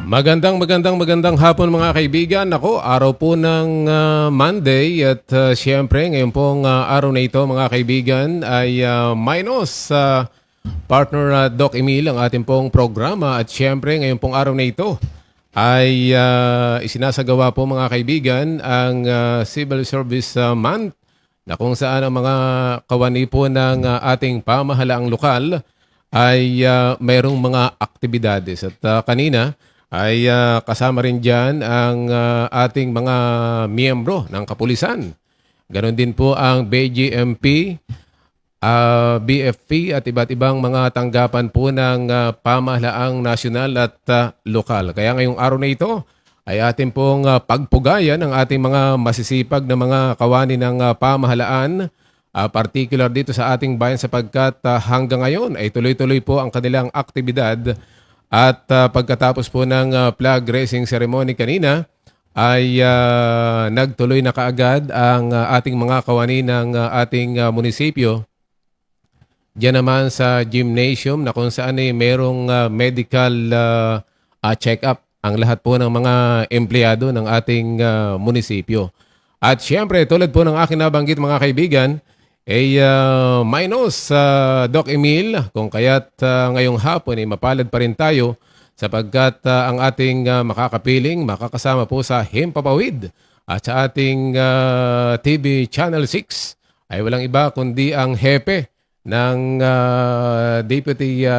Magandang hapon mga kaibigan. Ako, araw po ng Monday at siyempre ngayon pong araw na ito mga kaibigan ay minus partner Doc Emil ang ating pong programa at siyempre ngayon pong araw na ito ay isinasagawa po mga kaibigan ang Civil Service Month na kung saan ang mga kawani po ng ating pamahalaang lokal ay mayroong mga aktibidades at kanina ay kasama rin dyan ang ating mga miyembro ng kapulisan. Ganon din po ang BGMP, BFP at iba't ibang mga tanggapan po ng pamahalaang nasyonal at lokal. Kaya ngayong araw na ito ay ating pong pagpugayan ang ating mga masisipag na mga kawani ng pamahalaan, particular dito sa ating bayan sapagkat hanggang ngayon ay tuloy-tuloy po ang kanilang aktibidad. At pagkatapos po ng flag raising ceremony kanina, ay nagtuloy na kaagad ang ating mga kawani ng ating munisipyo. Diyan naman sa gymnasium na kung saan ay merong medical check-up ang lahat po ng mga empleyado ng ating munisipyo. At siyempre, tulad po ng aking nabanggit mga kaibigan, minus Doc Emil, kung kaya't ngayong hapon ay mapalad pa rin tayo sapagkat ang ating makakapiling, makakasama po sa Himpapawid at sa ating TV Channel 6 ay walang iba kundi ang hepe ng Deputy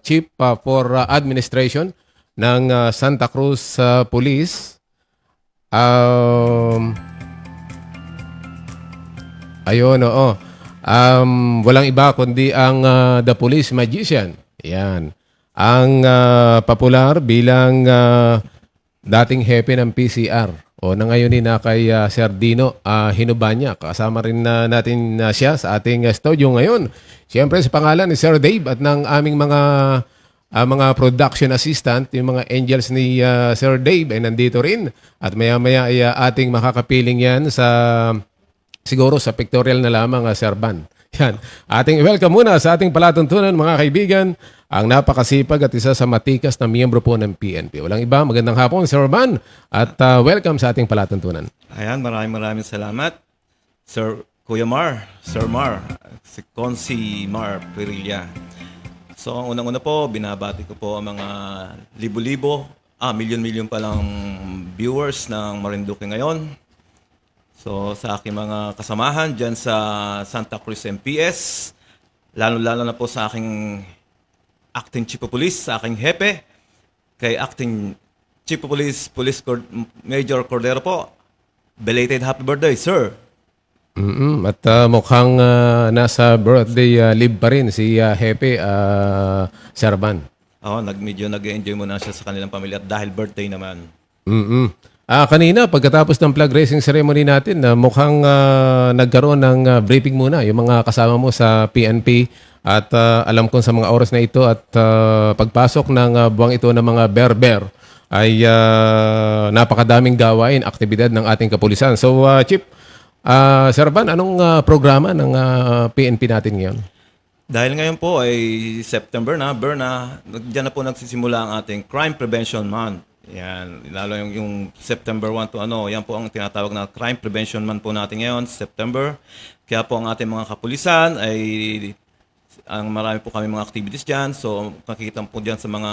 Chief for Administration ng Santa Cruz Police. Ayun, oo. Walang iba kundi ang The Police Magician. Yan. Ang popular bilang dating hepe ng PCR. O na ngayon na kay Sir Dino Hinubanya. Kasama rin natin siya sa ating studio ngayon. Siyempre sa pangalan ni Sir Dave at ng aming mga production assistant, yung mga angels ni Sir Dave ay nandito rin. At maya-maya ay ating makakapiling yan siguro sa pictorial na lamang, Sir Van. Yan. Ating welcome muna sa ating palatuntunan, mga kaibigan, ang napakasipag at isa sa matikas na miyembro po ng PNP. Walang iba, magandang hapon, Sir Van, at welcome sa ating palatuntunan. Ayan, maraming salamat. Kuya Mar, Sir Mar, si Consi Mar Perilla. So, ang unang-una po, binabati ko po ang mga libo-libo, milyon-milyon palang viewers ng Marinduque ngayon. So, sa aking mga kasamahan dyan sa Santa Cruz MPS, lalo-lalo na po sa aking Acting Chief of Police, sa aking hepe, kay Acting Chief of Police, Major Cordero po, belated happy birthday, sir. At mukhang nasa birthday leave pa rin si hepe, Sir Van. Medyo nag-enjoy muna siya sa kanilang pamilya dahil birthday naman. Kanina, pagkatapos ng flag raising ceremony natin, mukhang nagkaroon ng briefing muna yung mga kasama mo sa PNP at alam kong sa mga oras na ito at pagpasok ng buwang ito ng mga berber ay napakadaming gawain, aktibidad ng ating kapulisan. So, Chief, Sir Van, anong programa ng PNP natin ngayon? Dahil ngayon po ay September na, diyan na po nagsisimula ang ating Crime Prevention Month. Yan, lalo yung September 1 to yan po ang tinatawag na Crime Prevention Month po natin ngayon, September. Kaya po ang ating mga kapulisan ay marami po kami mga activities dyan. So, makikita po dyan sa mga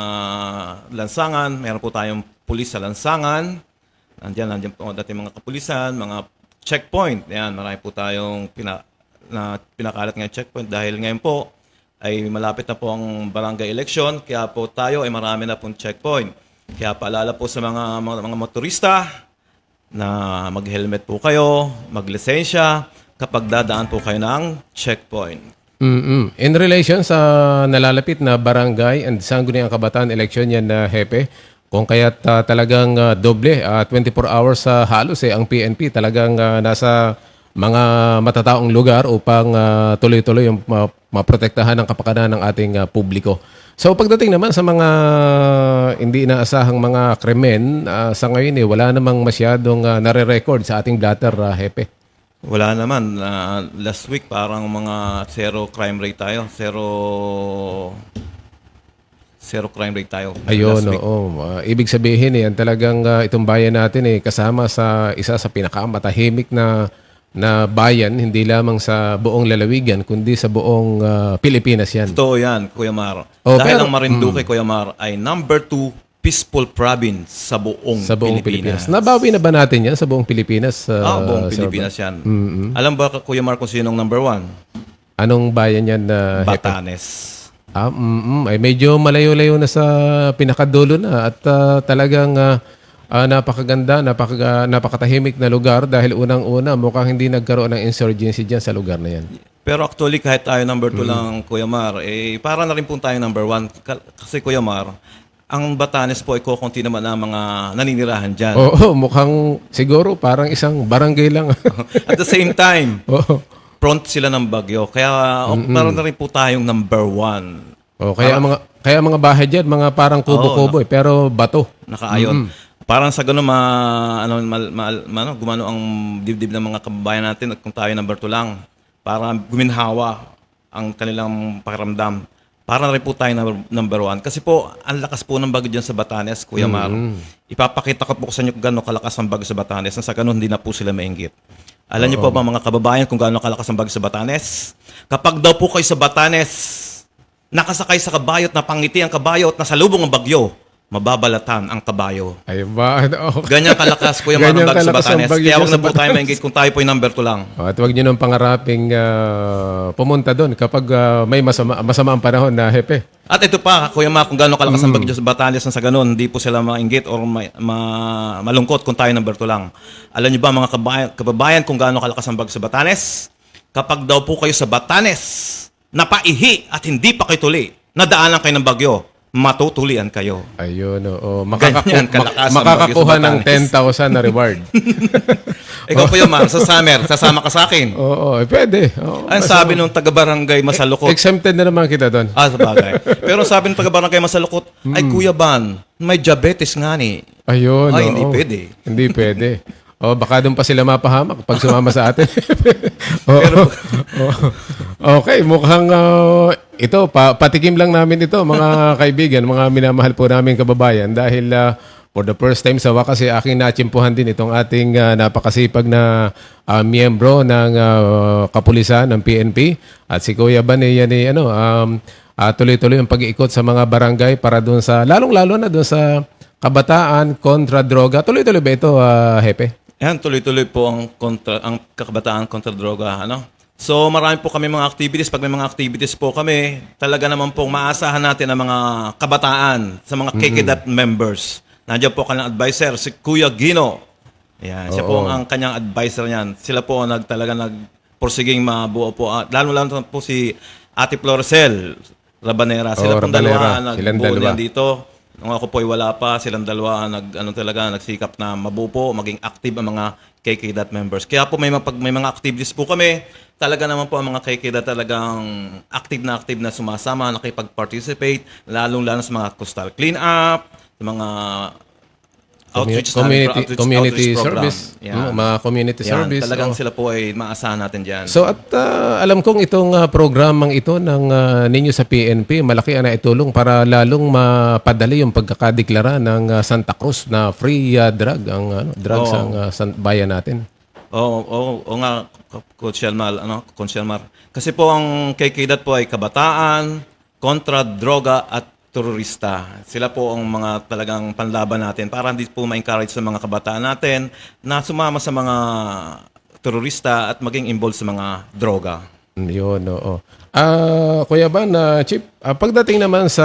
lansangan. Meron po tayong pulis sa lansangan. Nandiyan po dating mga kapulisan, mga checkpoint. Yan, marami po tayong pinakalat ngayon checkpoint dahil ngayon po ay malapit na po ang barangay election. Kaya po tayo ay marami na pong checkpoint. Kaya paalala po sa mga motorista na mag-helmet po kayo, mag-lisensya kapag dadaan po kayo ng checkpoint. In relation sa nalalapit na barangay and Sangguniang Kabataan election yan na hepe, kung kaya't talagang doble, 24 hours halos ang PNP talagang nasa mga matataong lugar upang tuloy-tuloy yung maprotektahan ang kapakanan ng ating publiko. So pagdating naman sa mga hindi inaasahang mga krimen, sa ngayon wala namang masyadong nare-record sa ating blatter, hepe. Wala naman. Last week parang mga zero crime rate tayo. zero crime rate tayo. Ayun, last week. oo. Ibig sabihin yan talagang itong bayan natin kasama sa isa sa pinakamatahimik na bayan, hindi lamang sa buong lalawigan, kundi sa buong Pilipinas yan. Totoo yan, Kuya Mar. Oh, Dahil pero- ang Marinduque, Kuya Mar, ay number 2 peaceful province sa buong, Sa buong Pilipinas. Nabawi na ba natin yan sa buong Pilipinas? buong Sir Pilipinas yan. Alam ba, Kuya Mar, kung sinong number 1? Anong bayan yan na Batanes. ay medyo malayo-layo na sa pinakadulo na at talagang napakaganda, napakatahimik na lugar dahil unang-una mukhang hindi nagkaroon ng insurgency dyan sa lugar na yan. Pero actually, kahit tayo number 2 lang, Kuya Mar, para na rin po tayo number 1. Kasi, Kuya Mar, ang Batanes po ay kukunti naman ang mga naninirahan dyan. Oo, mukhang siguro parang isang barangay lang. At the same time, Oo. front sila ng bagyo. Kaya para na rin po tayong number 1. Oh, kaya mga bahay diyan, mga parang kubo-kubo pero bato. Nakaayon. Parang sa ganun, gumano ang dibdib ng mga kababayan natin at kung tayo number 2 lang. Para guminhawa ang kanilang pakiramdam. Para na rin po tayo number 1. Kasi po, ang lakas po ng bagyo dyan sa Batanes, Kuya Mar. Ipapakita ko po sa inyo kung gano'ng kalakas ang bagyo sa Batanes. Nang sa ganun, hindi na po sila mainggit. Alam niyo po ba mga kababayan kung gaano kalakas ang bagyo sa Batanes? Kapag daw po kayo sa Batanes, nakasakay sa kabayo at napangiti ang kabayo at nasalubong ang bagyo, mababalatan ang kabayo. Ay ba? Okay. Ganyan kalakas, Kuya Mar, ang Ganyan bagyo sa kalakas ang Batanes. bagyo Kaya dyan huwag sa na po tayo mainggit kung tayo po yung number 2 lang. At huwag niyo nang pangaraping pumunta doon kapag may masama ang panahon na hepe. At ito pa, Kuya Mar, kung gaano kalakas ang bagyo sa Batanes na sa ganun, hindi po sila mainggit or malungkot kung tayo number 2 lang. Alam niyo ba mga kababayan kung gaano kalakas ang bagyo sa Batanes? Kapag daw po kayo sa Batanes, napaihi at hindi pa kayo tuli, nadaanan kayo ng bagyo, matutulian kayo. Ayun, oo. Ganyan kalakas ang Makakakuha bagyo sa ng Batanes. 10,000 na reward. Ikaw po yun, Mar, sa summer, sasama ka sa akin. Oo, pwede. Oo, Ang sabi nung taga-barangay Masalukot, exempted na naman kita doon. sa bagay. Pero sabi ng taga-barangay Masalukot, ay Kuya Ban, may diabetes nga ni. Ayun, Ay, oo. hindi pwede. Hindi pwede. O baka doon pa sila mapahamak pag sumama sa atin. Oo. Okay, mukhang ito, patikim lang namin ito, mga kaibigan, mga minamahal po namin kababayan dahil for the first time sa wakas aking natsimpuhan din itong ating napakasipag na miyembro ng kapulisan ng PNP at si Kuya Ban tuloy-tuloy ang pag-iikot sa mga barangay para doon sa lalong-lalo na doon sa kabataan kontra droga. Tuloy-tuloy ba ito, Hepe? Yan, tuloy-tuloy po ang kabataan kontra droga. So, marami po kami mga activities. Pag may mga activities po kami, talaga naman po maasahan natin ang mga kabataan sa mga KKDAT members. Nandiyan po kanyang advisor, si Kuya Gino. Yan, siya po ang kanyang advisor niyan. Sila po ang talaga nagporsiging mabuo po. Lalo-lalo po si Ate Florcel Rabanera. Sila pong Rabanera. dalawa Silang nagbuo dalawa. niyan dito. Nung ako po ay wala pa, silang dalawa nagsikap na mabuo po, maging active ang mga KKDAT members. Kaya po may mga activities po kami, talaga naman po ang mga KKDAT talagang active na sumasama, nakipag-participate, lalong-lalo sa mga coastal clean-up, sa mga outreach community program. service. Mga community Yan, service. talagang sila po ay maasahan natin dyan. So at alam kong itong programang ito ng ninyo sa PNP, malaki ang naitulong para lalong mapadali yung pagkakadeklara ng Santa Cruz na free drugs ang bayan natin. Oo nga, Coach Shelmar. Kasi po ang KKDAT po ay kabataan, kontra droga at terorista. Sila po ang mga talagang panlaban natin para hindi po ma-encourage sa mga kabataan natin na sumama sa mga terorista at maging involved sa mga droga. Yun, oo. Kuya Ban, Chief, pagdating naman sa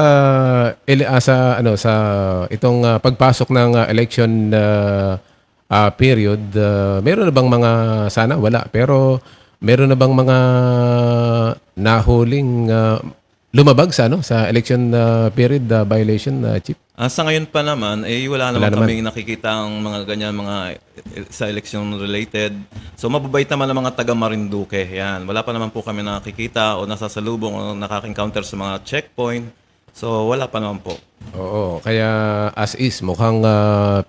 itong pagpasok ng election period, meron na bang mga wala, pero meron na bang mga nahuling lumabag sa election period violation, Chief? Sa ngayon pa naman, wala naman naman. kaming nakikita ang mga ganyan, sa election related. So, mababait naman ang mga taga Marinduque. Yan. Wala pa naman po kami nakikita o nasasalubong o nakaka-encounter sa mga checkpoint. So, wala pa naman po. Oo, kaya as is, mukhang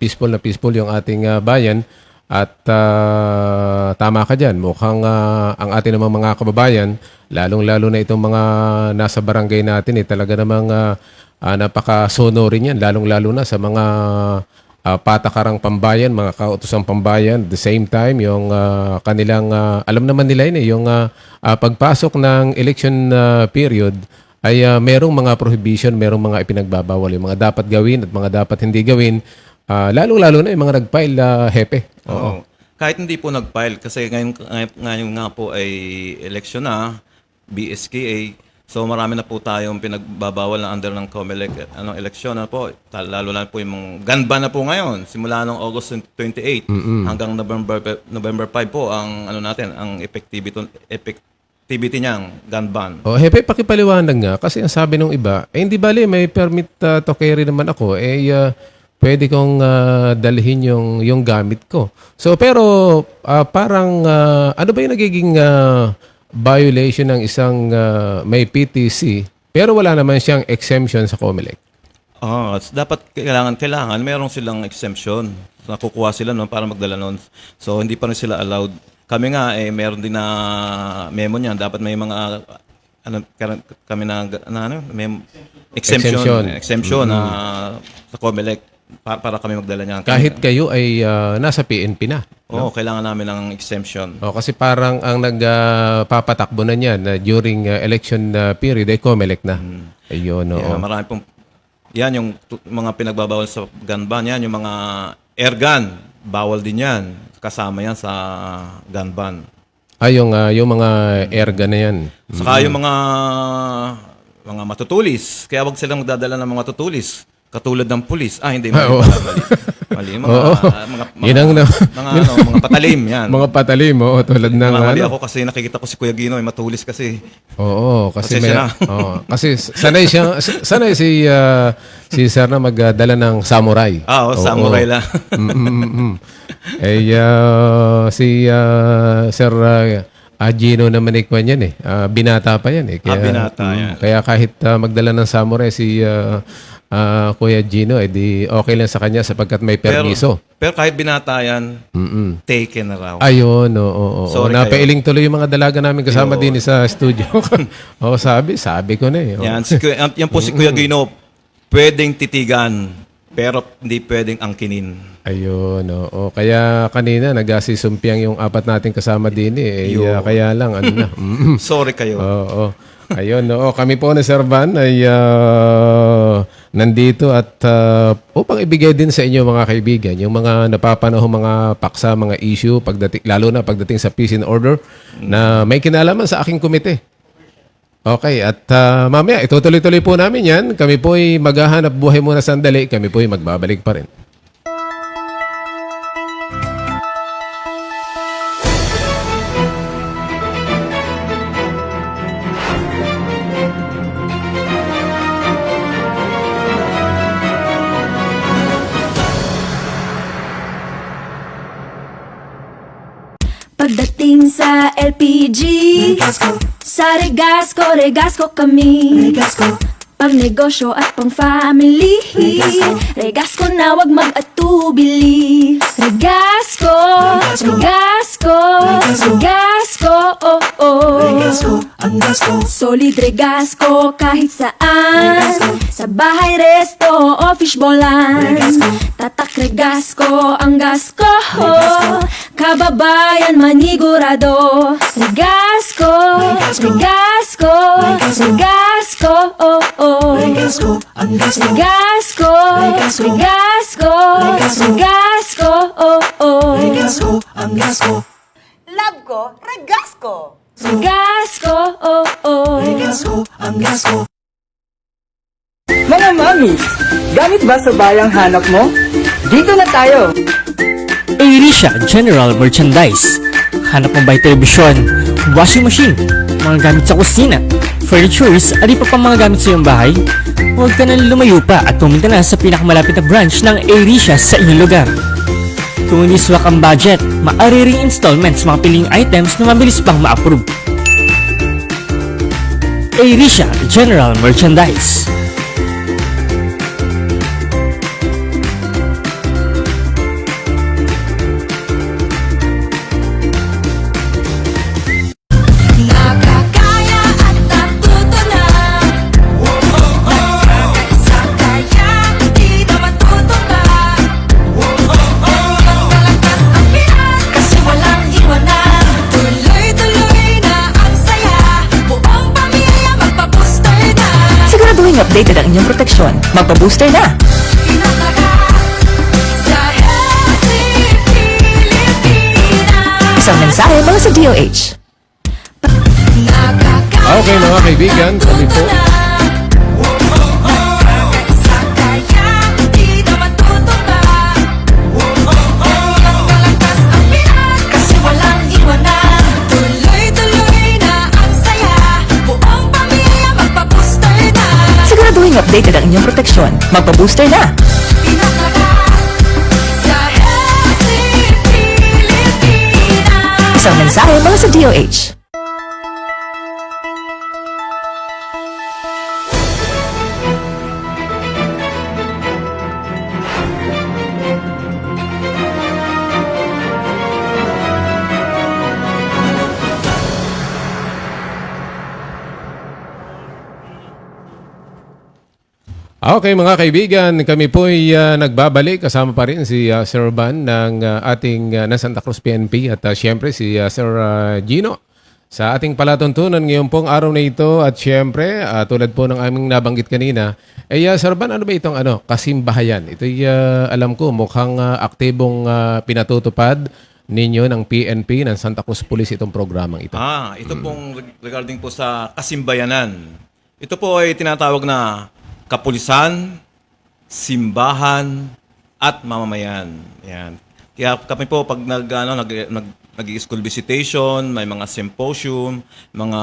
peaceful yung ating bayan. At tama ka dyan. Mukhang ang ating namang mga kababayan, lalong-lalo na itong mga nasa barangay natin, talaga namang napaka-sono rin yan. Lalong-lalo na sa mga patakarang pambayan, mga kautosang pambayan. At the same time, yung kanilang, alam naman nila yun, yung pagpasok ng election period, ay merong mga prohibition, merong mga ipinagbabawal, yung mga dapat gawin at mga dapat hindi gawin. Lalo-lalo na yung mga nag-file, hepe. Oo. Kahit hindi po nag-file, kasi ngayon nga po ay election na, BSKA, so marami na po tayong pinagbabawal na under ng COMELEC eleksyon na po. Lalo na po yung gun ban na po ngayon, simula ng August 28 hanggang November 5 po ang ang activity niyang gun ban. Hepe, pakipaliwanag nga. Kasi ang sabi ng iba, hindi bali, may permit to carry naman ako. Pwede kong dalhin yung gamit ko. So, pero parang, ano ba yung nagiging violation ng isang may PTC, pero wala naman siyang exemption sa COMELEC? Dapat kailangan meron silang exemption. Nakukuha sila para magdala nun. So, hindi pa rin sila allowed. Kami nga, meron din na memo niyan. Dapat may mga kami exemption sa COMELEC para kami magdala niyan. Kahit kayo ay nasa PNP na. Oo, kailangan namin ng exemption. Kasi parang ang nagpapatakbo na niyan during election period ay COMELEC na. Ayun, oo. Marami pong yan yung mga pinagbabawal sa gun ban, yan yung mga air gun, bawal din yan. Kasama yan sa gun ban. Yung mga air gun na yan. Saka yung mga matutulis. Kaya wag silang magdadala ng mga matutulis. Katulad ng pulis. Hindi. Mali. Mga patalim. Yan. Mga patalim, tulad ng... Mali ako kasi nakikita ko si Kuya Gino, matulis kasi. Oo, kasi kasi sanay si Sir na magdala ng samurai. Samurai lang. Si Sir Gino naman ikwan yan binata pa yan Binata yan. Kaya kahit magdala ng samurai si Kuya Gino, di okay lang sa kanya sapagkat may permiso. Pero kahit binata yan, taken na raw. Ayun, oo. Napailing tuloy yung mga dalaga namin kasama din sa studio. Sabi ko na Yan po si Kuya Gino, pwedeng titigan, pero hindi pwedeng angkinin. Ayun, oo. Kaya kanina nagasisumpiang yung apat nating kasama din kaya lang, Sorry kayo. Oo. Ayun, kami po na Sir Van ay nandito at upang ibigay din sa inyo mga kaibigan yung mga napapanahong mga paksa, mga issue, lalo na pagdating sa peace and order na may kinalaman sa aking komite. Okay, at mamaya itutuloy-tuloy po namin yan. Kami po ay maghahanap buhay muna sandali. Kami po ay magbabalik pa rin. Pagdating sa LPG, sa Regasco kami. Pag negosyo at pang family, Regasco na wag mag-atubili. Regasco, solid Regasco kahit saan. Sa bahay, resto o fishbowlan, tatak Regasco ang gasko. Kababayan manigurado. Regasco, Love ko, Regasco. Mga mami, gamit ba sa bayang hanap mo? Dito na tayo! Airisha General Merchandise. Hanap mo ba telebisyon, washing machine, mga gamit sa kusina, furnitures, at iba pang mga gamit sa iyong bahay? Huwag ka na lumayo pa at pumunta na sa pinakamalapit na branch ng Airisha sa inyong lugar. Kung hindi swak ang budget, maaari ring installments mga piling items na mabilis pang ma-approve. Airisha General Merchandise. Siguraduhin updated ang inyong proteksyon. Magpa-booster na! Isang mensahe mula sa DOH. Okay mga kaibigan, kami po Siguraduhin updated ang inyong proteksyon. Magpa-booster na! Isang mensahe mula sa DOH. Okay mga kaibigan, kami po ay nagbabalik. Kasama pa rin si Sir Van ng ating ng Santa Cruz PNP at siyempre si Sir Gino sa ating palatuntunan ngayon pong araw na ito. At siyempre, tulad po ng aming nabanggit kanina, Sir Van, ano ba itong kasimbahayan? Ito'y alam ko mukhang aktibong pinatutupad ninyo ng PNP ng Santa Cruz Police itong programang ito. Ito pong regarding po sa kasimbayanan. Ito po ay tinatawag na kapulisan, simbahan, at mamamayan. Yan. Kaya kami po pag nag-school visitation, may mga symposium, mga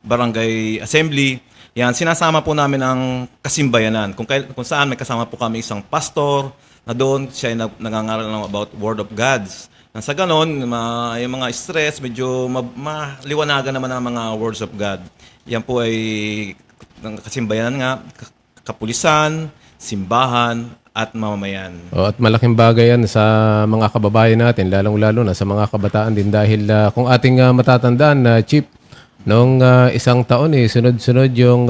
barangay assembly, yan, sinasama po namin ang kasimbayanan. Kung saan may kasama po kami isang pastor, na doon siya ay nangangaral about Word of Gods. Sa ganon, yung mga stress, medyo maliwanagan naman ang mga words of God. Yan po ay ng kasimbayanan nga, kapulisan, simbahan, at mamamayan. At malaking bagay yan sa mga kababayan natin, lalong-lalo na sa mga kabataan din dahil kung ating matatandaan, Chief, noong isang taon, sunod-sunod yung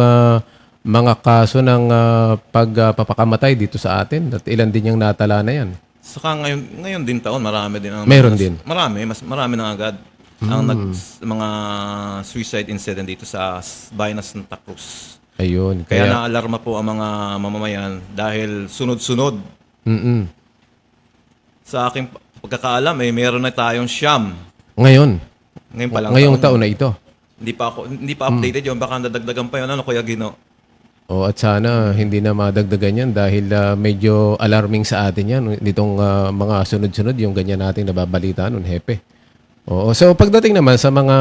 mga kaso ng pagpapakamatay dito sa atin at ilan din yung natala na yan. Saka ngayon din taon, marami din. Meron din. Marami na agad ang mga suicide incident dito sa bayan ng Santa Cruz. Ayun. Kaya naalarma po ang mga mamamayan dahil sunod-sunod. Sa aking pagkakaalam, meron na tayong siyam. Ngayon pa lang ngayong taon na ito. Hindi pa updated yun. Baka nadagdagan pa yun. Kuya Gino? At sana hindi na madagdagan yan dahil medyo alarming sa atin yan. Nitong mga sunod-sunod yung ganyan nating nababalita nun, Hepe. So pagdating naman sa mga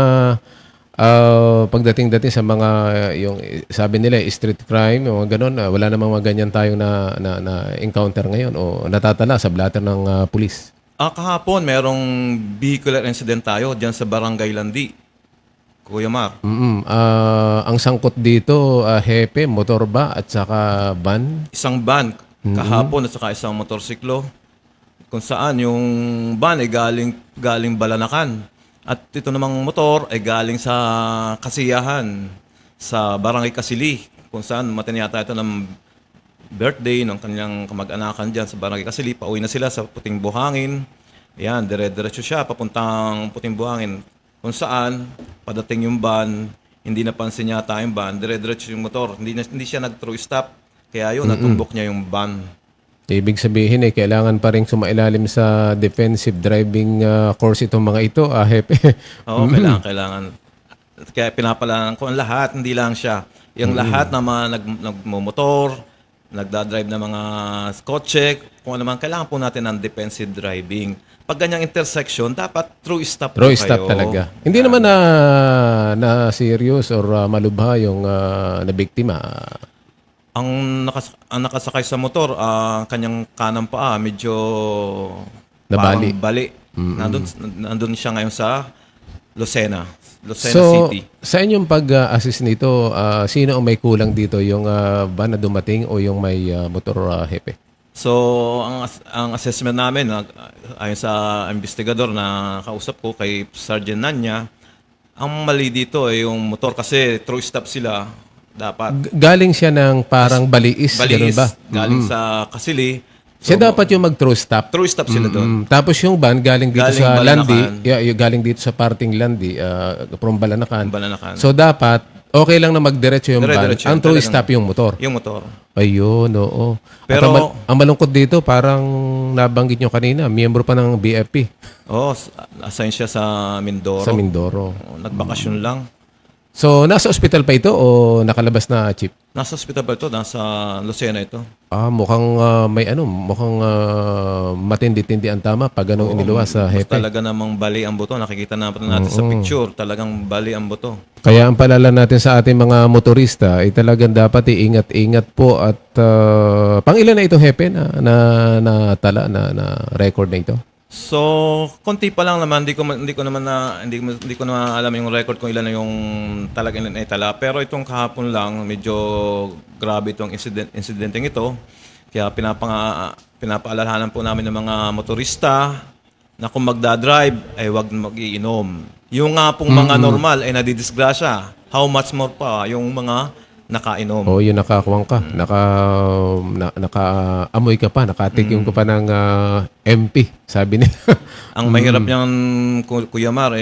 pagdating sa mga yung sabi nila street crime o gano'n, wala namang mga ganyan tayong na encounter ngayon o natatala sa blatter ng pulis. Kahapon merong vehicular incident tayo diyan sa Barangay Landi. Kuya Mar. Ang sangkot dito, Hepe, motor ba at saka van? Isang van kahapon at saka isang motorsiklo. Kung saan yung van ay galing Balanacan. At ito namang motor ay galing sa Kasiyahan, sa Barangay Kasili, kung saan matiniyata ito ng birthday ng kanyang kamag-anakan dyan sa Barangay Kasili. Pauwi na sila sa Puting Buhangin. Yan, dire-diretso siya papuntang Puting Buhangin. Kung saan, padating yung van, hindi napansin yata yung van, dire-diretso yung motor. Hindi siya nag-true stop. Kaya yun, natumbok niya yung van. Ibig sabihin kailangan pa rin sumailalim sa defensive driving course itong mga ito, Hepe. Oo, kailangan. Kaya pinapalaan ko ang lahat, hindi lang siya. Yung lahat na mga nagmumotor, nagdadrive na mga kotse, kung ano man, kailangan po natin ng defensive driving. Pag ganyang intersection, dapat true stop True kayo. stop talaga. Hindi naman na serious or malubha yung nabiktima. Ang nakasakay sa motor, kanyang kanang paa, medyo Nabali. parang bali. Nandun siya ngayon sa Lucena So, City. sa inyong pag-assist nito, sino ang may kulang dito? Yung ba na dumating o yung may motor, Hepe? So, ang assessment namin, ayon sa investigador na kausap ko kay Sergeant Nanya, ang mali dito ay yung motor kasi true stop sila. Dapat Galing siya ng parang baliis, ganun ba? galing sa Kasili. Siya dapat yung mag-true stop. True stop sila doon. Tapos yung van galing dito Galing sa Balanacan. Landi, galing dito sa parting Landi, from Balanacan. Balanacan. So dapat okay lang na magdiretso yung van. Dire-diretso Ang yun, true talagang- stop yung motor. Yung motor. Ayun, oo. Pero- At ang malungkot dito, parang nabanggit nyo kanina, miyembro pa ng BFP Oo, assign siya sa Mindoro. sa Mindoro. Nagbakasyon lang. So, nasa ospital pa ito o nakalabas na, Chief? Nasa hospital ba ito? Nasa Lucena ito. Mukhang mukhang matindi-tindi ang tama pag anong iniluwas sa Mas hepe. talaga namang bali ang buto. Nakikita natin sa picture. Talagang bali ang buto. Kaya ang paalala natin sa ating mga motorista ay talagang dapat iingat-ingat po at pangilan na itong hepe na tala na record na ito? So, konti pa lang naman, hindi ko na alam yung record kung ilan na yung talagang naitala. Pero itong kahapon lang, medyo grabe itong incidenteng ito. Kaya pinapaalalahanan po namin ng mga motorista na kung magdadrive ay huwag mag-iinom. Yung nga pong mga normal ay nadidisgrasya. How much more pa yung mga nakainom. O yun, nakakuwang ka. Nakaamoy ka pa. Nakatikim ka pa ng MP, sabi nila. Ang mahirap niyan, Kuya Mar,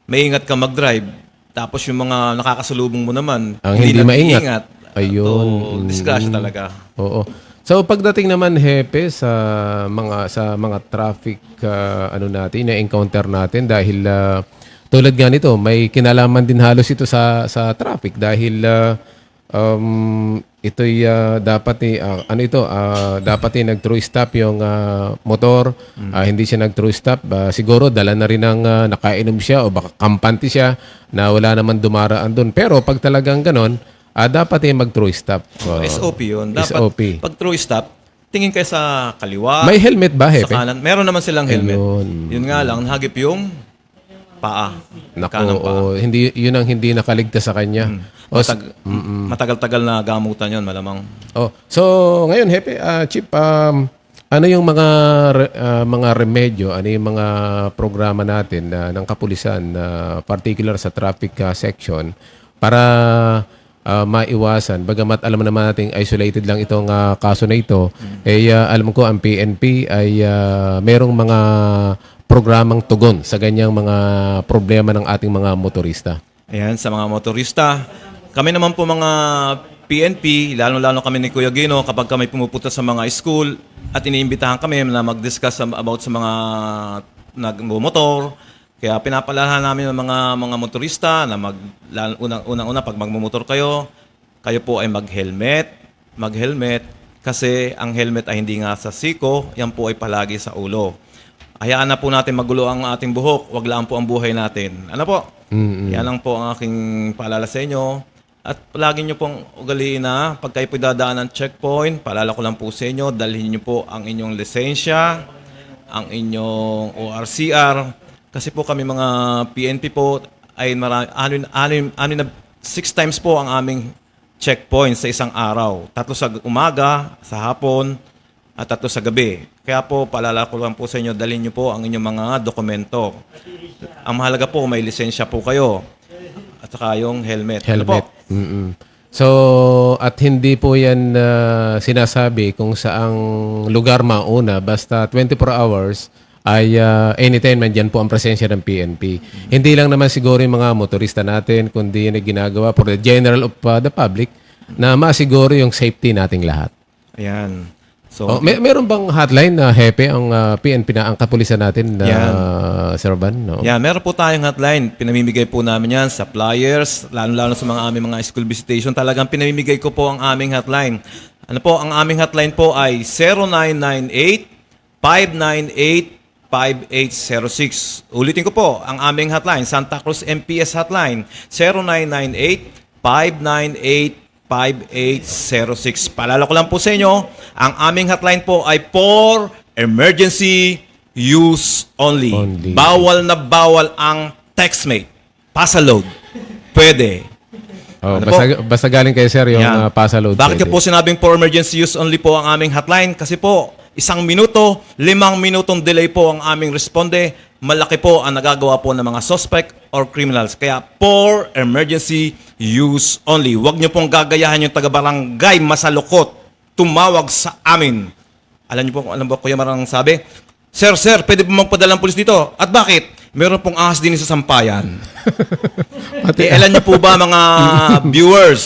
may ingat ka mag-drive. Tapos yung mga nakakasalubong mo naman, Ang hindi na maingat. iingat. Ayun. Disgrasya talaga. Oo. So pagdating naman hepe sa mga traffic natin, na-encounter natin dahil tulad nga nito, may kinalaman din halos ito sa traffic dahil ito'y dapat dapat nag-true stop yung motor, hindi siya nag-true stop, siguro dala na rin ng nakainom siya o baka kampante siya na wala naman dumaraan doon. Pero pag talagang ganon, dapat mag-true stop. SOP yun. Dapat SOP. pag true stop, tingin kayo sa kaliwa, May helmet ba, sa hepe? kanan. Meron naman silang helmet. Ayun. Yun nga lang, nahagip yung paa. Naku, Kanang paa. yun ang hindi nakaligtas sa kanya. Matagal-tagal na gamutan yun, malamang. So ngayon, hepe, Chief, ano yung mga remedyo, ano yung mga programa natin ng kapulisan, particular sa traffic section, para maiwasan, bagamat alam naman natin isolated lang itong kaso na ito, alam ko ang PNP ay merong mga programang tugon sa ganyang mga problema ng ating mga motorista. Ayan, sa mga motorista. Kami naman po mga PNP, lalo-lalo kami ni Kuya Gino, kapag kami pumupunta sa mga school at iniimbitahan kami na mag-discuss about sa mga nagmumotor. Kaya pinapaalalahan namin ng mga motorista na unang-una pag magmumotor kayo po ay mag-helmet. Mag-helmet kasi ang helmet ay hindi nga sa siko, yan po ay palagi sa ulo. Hayaan na po natin magulo ang ating buhok, wag lang po ang buhay natin. Ano po? Yan lang po ang aking paalala sa inyo. At palagi nyo pong ugaliin na pag kayo po dadaan ng checkpoint, paalala ko lang po sa inyo, dalhin nyo po ang inyong lisensya, ang inyong ORCR. Kasi po kami mga PNP po ay 6 times po ang aming checkpoint sa isang araw. 3 sa umaga, sa hapon, at 3 sa gabi. Kaya po, paalala ko lang po sa inyo, dalhin nyo po ang inyong mga dokumento. Ang mahalaga po, may lisensya po kayo. At saka yung helmet. Ano po? So, at hindi po yan sinasabi kung saang lugar mauna, basta 24 hours ay anytime nandyan po ang presensya ng PNP. Hindi lang naman siguro yung mga motorista natin, kundi yun ay ginagawa for the general of the public na masiguro yung safety nating lahat. Ayan. So, Meron bang hotline na hepe ang PNP na ang kapulisan natin na Sir Van? No? yeah, meron po tayong hotline. Pinamimigay po namin yan sa flyers, lalo-lalo sa mga aming mga school visitation. Talagang pinamimigay ko po ang aming hotline. Ano po, ang aming hotline po ay 0998-598-5806. Ulitin ko po, ang aming hotline, Santa Cruz MPS hotline, 0998-598-5806. Paalala ko lang po sa inyo, ang aming hotline po ay for emergency use only. Bawal na bawal ang textmate. Pasaload. Pwede. Ano Basta galing kay Sir yung Yan. pasaload. Bakit ko po sinabing for emergency use only po ang aming hotline? Kasi po, 1 minuto, 5 minutong delay po ang aming responde. Malaki po ang nagagawa po ng mga suspect or criminals. Kaya for emergency use only. Huwag niyo pong gagayahan yung taga-barangay masalukot. Tumawag sa amin. Alam niyo po, alam ba Kuya Marang sabi? Sir, pwede po magpadala ng pulis dito. At bakit? meron pong ahas din sa sampayan. Pati, Alam niyo po ba mga viewers,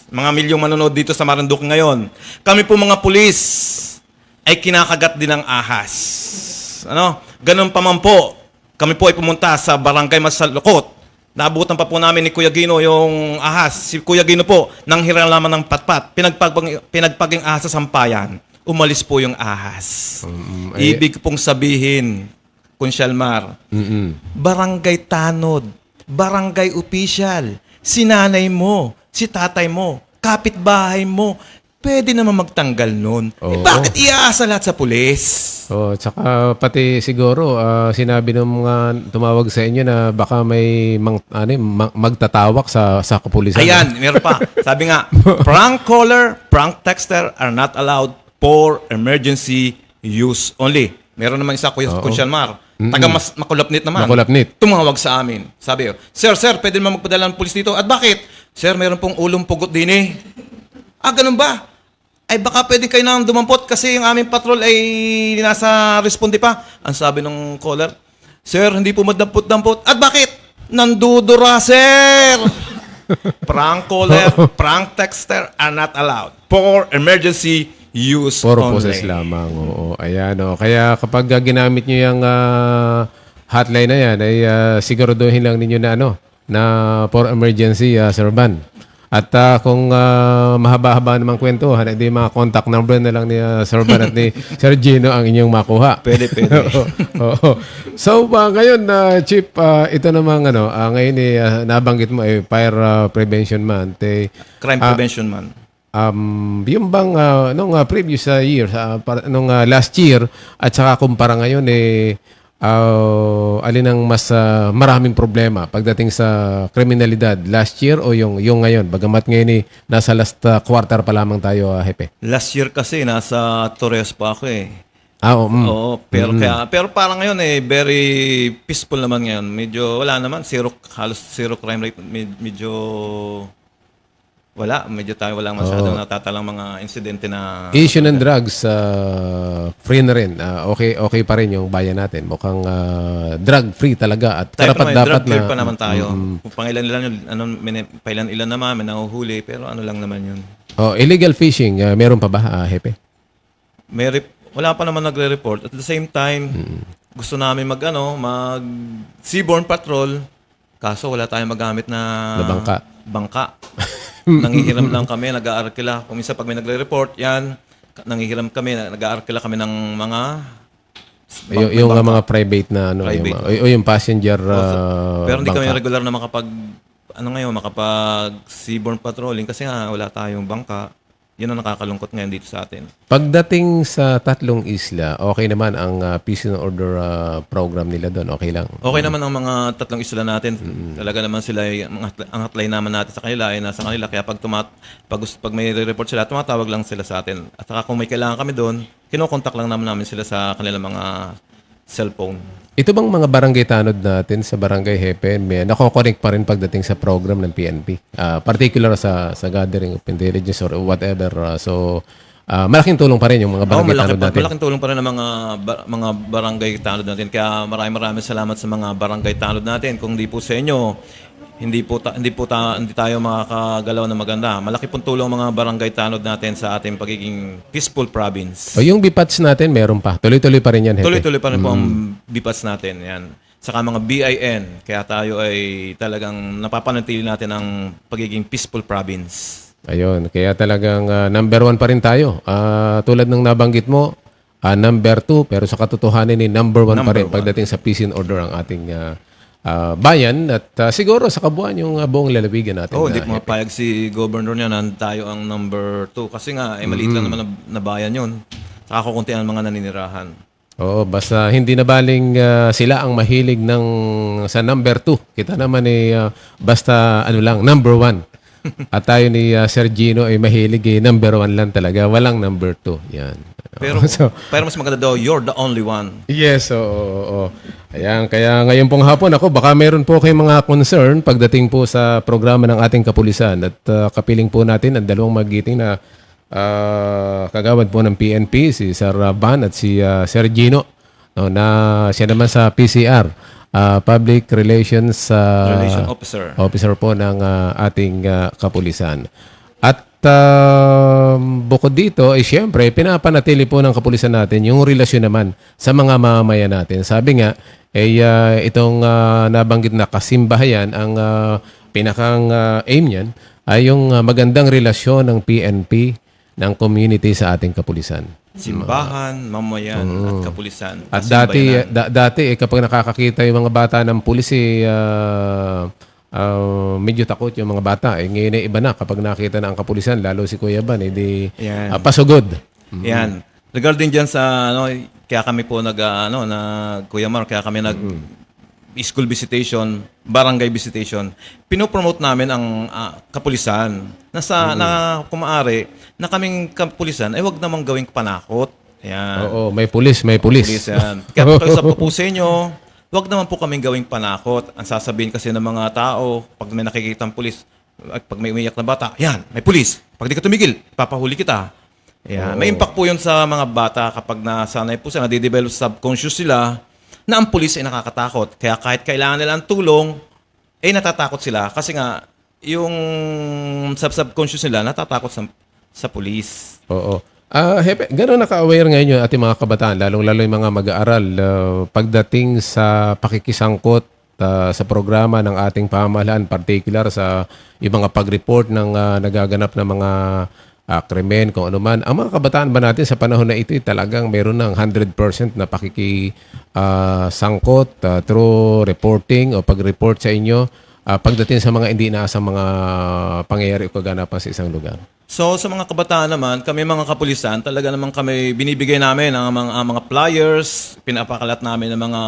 mga milyong manonood dito sa Marinduque ngayon, kami po mga pulis ay kinakagat din ng ahas. Ano? Ganun pa man po. Kami po ay pumunta sa Barangay Masalukot. Naabutan pa po namin ni Kuya Gino yung ahas. Si Kuya Gino po, nang hiram lamang ng patpat, pinagpaging ahas sa sampayan. Umalis po yung ahas. Ibig pong sabihin, Kunsyalmar, barangay tanod, barangay official, si nanay mo, si tatay mo, kapitbahay mo, pwede naman magtanggal nun. Oo. Bakit iaasa lahat sa pulis? oh, tsaka pati siguro sinabi ng mga tumawag sa inyo na baka may magtatawak sa kapulisan. Ayan, meron pa. Sabi nga, prank caller, prank texter are not allowed for emergency use only. Meron naman isa, Kuya Kunsyalmar. Taga Makulapnit naman. Makulapnit. Tumawag sa amin. Sabi, Sir, pwede naman magpadala ng pulis dito. At bakit? Sir, meron pong ulong pugot din eh. Ganun ba? Ay baka pwede kayo nang dumampot kasi yung aming patrol ay nasa responde pa. Ang sabi ng caller, Sir, hindi po madampot-dampot. At bakit? Nandudura, sir! Prank caller, prank texter are not allowed for emergency use Purposes only. lamang. Oo. Ayan. Oh. Kaya kapag ginamit nyo yung hotline na yan, ay siguraduhin lang ninyo na na for emergency, Sir Van. At kung mahaba-haba namang kwentuhan, hindi mga contact number na lang ni Sir Van at ni Sir Gino ang inyong makuha. Pwede. Oo. So, ngayon, Chief, ito namang ngayon nabanggit mo ay Fire Prevention Month. Crime Prevention Man. Yung bang nung previous year, nung last year, at saka kumpara ngayon, alin ang mas maraming problema pagdating sa kriminalidad? Last year o yung ngayon? Bagamat ngayon nasa last quarter pa lamang tayo, Hepe. Last year kasi nasa Torres pa ako eh. Oo, pero parang ngayon very peaceful naman ngayon. Medyo wala naman, halos zero crime rate. Medyo walang masyadong natatalang mga insidente na Issue ng drugs, free na rin. Okay pa rin yung bayan natin. Mukhang drug-free talaga. At karapat dapat drug-free na... pa naman tayo. Kung pailan-ilan naman, may nahuhuli, pero ano lang naman yun. Illegal fishing, meron pa ba, Hepe? Wala pa naman nagre-report. At the same time, gusto namin mag seaborne patrol, kaso wala tayong magamit na bangka. Nangihiram lang kami, nag-aarkila. Kung minsan pag may nagre-report, nangihiram kami, nag-aarkila kami ng mga yung mga private na Private. yung passenger pero hindi kami bangka. regular na makapag seaborne patrolling kasi nga wala tayong bangka. Yun ang nakakalungkot ngayon dito sa atin. Pagdating sa tatlong isla, okay naman ang peace and order program nila doon. Okay lang. Okay naman ang mga tatlong isla natin. Talaga naman sila, ang hotline naman natin sa kanila ay nasa kanila. Kaya pag may report sila, tumatawag lang sila sa atin. At saka kung may kailangan kami doon, kinokontak lang namin sila sa kanilang mga cellphone. Ito bang mga barangay tanod natin sa Barangay Hepe, may nako-connect pa rin pagdating sa program ng PNP? Particular sa gathering of intelligence or whatever. Malaking tulong pa rin yung mga barangay tanod natin. Malaking tulong pa rin ang mga barangay tanod natin. Kaya maraming salamat sa mga barangay tanod natin. Kung di po sa inyo, hindi tayo makakagalaw na maganda. Malaki pong tulong ang mga barangay tanod natin sa ating pagiging peaceful province. Yung BIPATS natin, meron pa. Tuloy-tuloy pa rin yan, Hepe. Tuloy-tuloy pa rin po ang BIPATS natin. Yan. Saka mga BIN. Kaya tayo ay talagang napapanatili natin ang pagiging peaceful province. Ayun. Kaya talagang number 1 pa rin tayo. Tulad ng nabanggit mo, number 2, pero sa katotohanan number 1 pa rin pagdating sa peace and order ang ating bayan at siguro sa kabuuan yung buong lalawigan natin. Hindi mapayag si Governor niya na tayo ang number 2 kasi nga maliit lang naman na bayan yun. Saka kukunti ang mga naninirahan. Oo, basta hindi na baling sila ang mahilig sa number 2. Kita naman basta number 1. At tayo ni Sir Gino ay mahilig number 1 lang talaga. Walang number 2. Yan. Pero mas maganda daw, you're the only one. Yes, oo. Ayan, kaya ngayon pong hapon baka meron po kayong mga concern pagdating po sa programa ng ating kapulisan at kapiling po natin ang dalawang magiting na kagawad po ng PNP, si Sir Van at si Sir Gino, na siya naman sa PCR. Public Relations Relation Officer. officer po ng ating kapulisan. At bukod dito, ay siyempre, pinapanatili po ng kapulisan natin yung relasyon naman sa mga mamamayan natin. Sabi nga, itong nabanggit na kasimbahayan, ang pinakang aim niyan ay yung magandang relasyon ng PNP ng community sa ating kapulisan. Simbahan, mamayan, at kapulisan. At Kasimbayanan. dati kapag nakakakita yung mga bata ng pulis, medyo takot yung mga bata. Ngayon iba na kapag nakita na ang kapulisan, lalo si Kuya Ban, hindi Yan. pasugod. Yan. Regarding dyan sa, kaya kami po Kuya Mar, kaya kami school visitation, barangay visitation, pinopromote namin ang kapulisan na kung maaari, na kaming kapulisan ay wag namang gawing panakot. Ayan. Oo, may pulis, may pulis. Pulis yan. Kaya po sa po sa inyo, wag naman po kaming gawing panakot. Ang sasabihin kasi ng mga tao, pag may nakikita ang pulis, pag may umiyak na bata, yan, may pulis. Pag di ka tumigil, papahuli kita. Ayan. May impact po yun sa mga bata kapag nasanay po sila, nadidevelop subconscious sila, na ang pulis ay nakakatakot. Kaya kahit kailangan nila ng tulong, natatakot sila. Kasi nga, yung subconscious nila, natatakot sa pulis. Oo. Hepe, gano'n naka-aware ngayon yung ating mga kabataan, lalong-lalo yung mga mag-aaral, pagdating sa pakikisangkot sa programa ng ating pamahalaan, particular sa yung mga pag-report ng nagaganap na mga krimen, kung ano man. Ang mga kabataan ba natin sa panahon na ito, talagang meron ng 100% na pakikisangkot through reporting o pag-report sa inyo pagdating sa mga hindi inaasang mga pangyayari o kaganapan sa isang lugar? So sa mga kabataan naman, kami mga kapulisan, talaga naman kami binibigay namin ang mga flyers, pinapakalat namin ang mga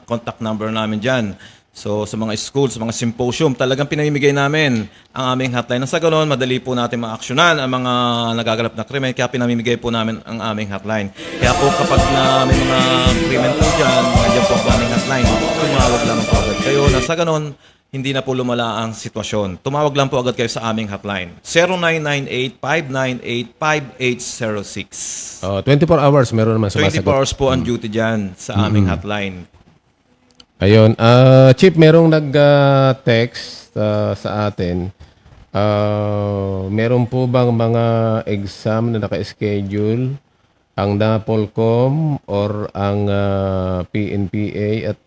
contact number namin dyan. So sa mga school, sa mga symposium, talagang pinamimigay namin ang aming hotline. Sa ganoon, madali po natin ma-actionan ang mga nagaganap na krimen, kaya pinamimigay po namin ang aming hotline. Kaya po kapag may mga krimen po dyan, nandiyan po ang aming hotline, tumawag lang po agad kayo na sa ganoon, hindi na po lumala ang sitwasyon. Tumawag lang po agad kayo sa aming hotline. 0998-598-5806. 24 hours meron naman 24 sumasagot. hours po ang duty dyan sa aming hotline. Ayun. Chief, merong nag-text sa atin. Meron po bang mga exam na naka-schedule ang NAPOLCOM or ang PNPA, at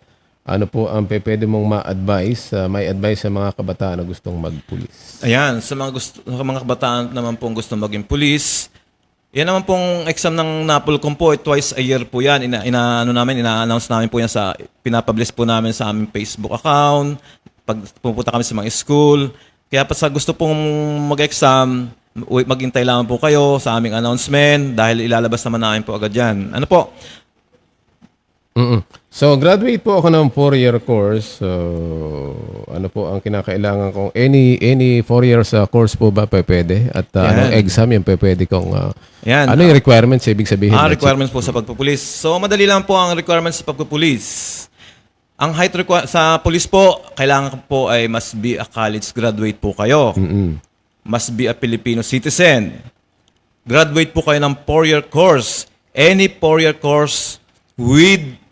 ano po ang pwede mong ma-advise, may advice sa mga kabataan na gustong magpulis? Ayan, sa mga kabataan naman pong gusto maging pulis, yan naman pong exam ng NAPOLCOM po, twice a year po yan. Ina-announce namin po yan pinapublish po namin sa aming Facebook account, pag pupunta kami sa mga school. Kaya pa sa gusto pong mag-exam, maghintay lang po kayo sa aming announcement dahil ilalabas naman namin po agad yan. Ano po? So, graduate po ako ng 4-year course. So, ano po ang kinakailangan kong any 4 years course po ba pwede? At anong exam yung pwede kong Yan. ano yung requirements, ibig sabihin? Requirements po sa pagpupulis. So, madali lang po ang requirements sa pagpupulis. Ang height sa police po, kailangan po ay must be a college graduate po kayo. Must be a Filipino citizen. Graduate po kayo ng 4-year course. Any 4-year course with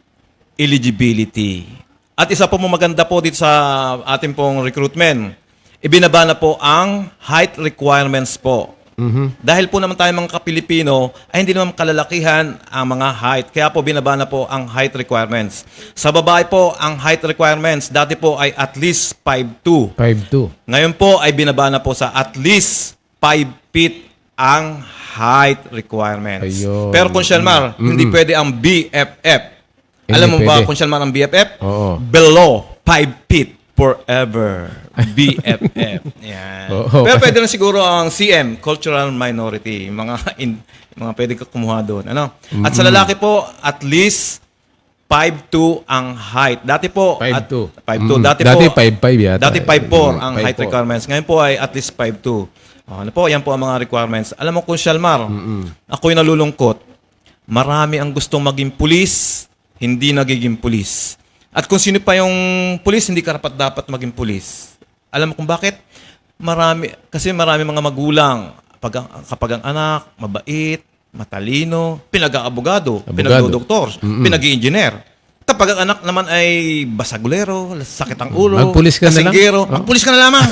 eligibility. At isa po maganda po dito sa ating pong recruitment, ibinaba na po ang height requirements po. Dahil po naman tayo mga Kapilipino ay hindi naman kalalakihan ang mga height. Kaya po binaba na po ang height requirements. Sa babae po, ang height requirements dati po ay at least 5'2". 5'2". Ngayon po ay binaba na po sa at least 5 feet ang height requirements. Ayun. Pero kung Shalmar, hindi pwede ang BFF. Alam mo ba pwede. kung Shalmar ang BFF? Oo. Below 5 feet forever. BFF. Yan. Oo. Pero pwede na siguro ang CM, Cultural Minority. Mga pwede ka kumuha doon. Ano? At sa lalaki po, at least 5'2" ang height. Dati po 5'2". 5'2". Dati 5'5" yata. Dati 5'4" ang 5'4". height requirements. Ngayon po ay at least 5'2". Ano po, yan po ang mga requirements. Alam mo kung Shalmar, ako'y nalulungkot. Marami ang gustong maging pulis, hindi nagiging pulis. At kung sino pa yung pulis, hindi karapat-dapat maging pulis. Alam mo kung bakit? Kasi marami mga magulang, kapag ang anak, mabait, matalino, pinag-aabogado, pinag-doktor, pinag-i-engineer. Kapag ang anak naman ay basagulero, sakit ang ulo, Magpulis ka na lang. kasinggero, magpulis ka na lamang.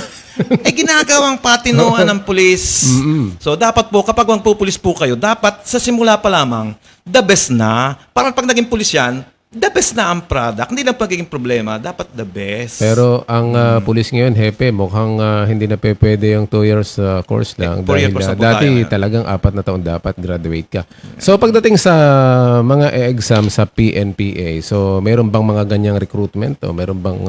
Eh, ginagawang patinuan ng pulis. So, dapat po, kapag magpupulis po kayo, dapat sa simula pa lamang, the best na. Parang pag naging pulis yan, the best na ang product. Hindi lang pagiging problema, dapat the best. Pero ang pulis ngayon, hepe, mukhang hindi na pwede yung 2 years course lang. 4 years Dahil course na po dati tayo ngayon. talagang 4 na taon dapat graduate ka. So pagdating sa mga exam sa PNPA, so meron bang mga ganyang recruitment o meron bang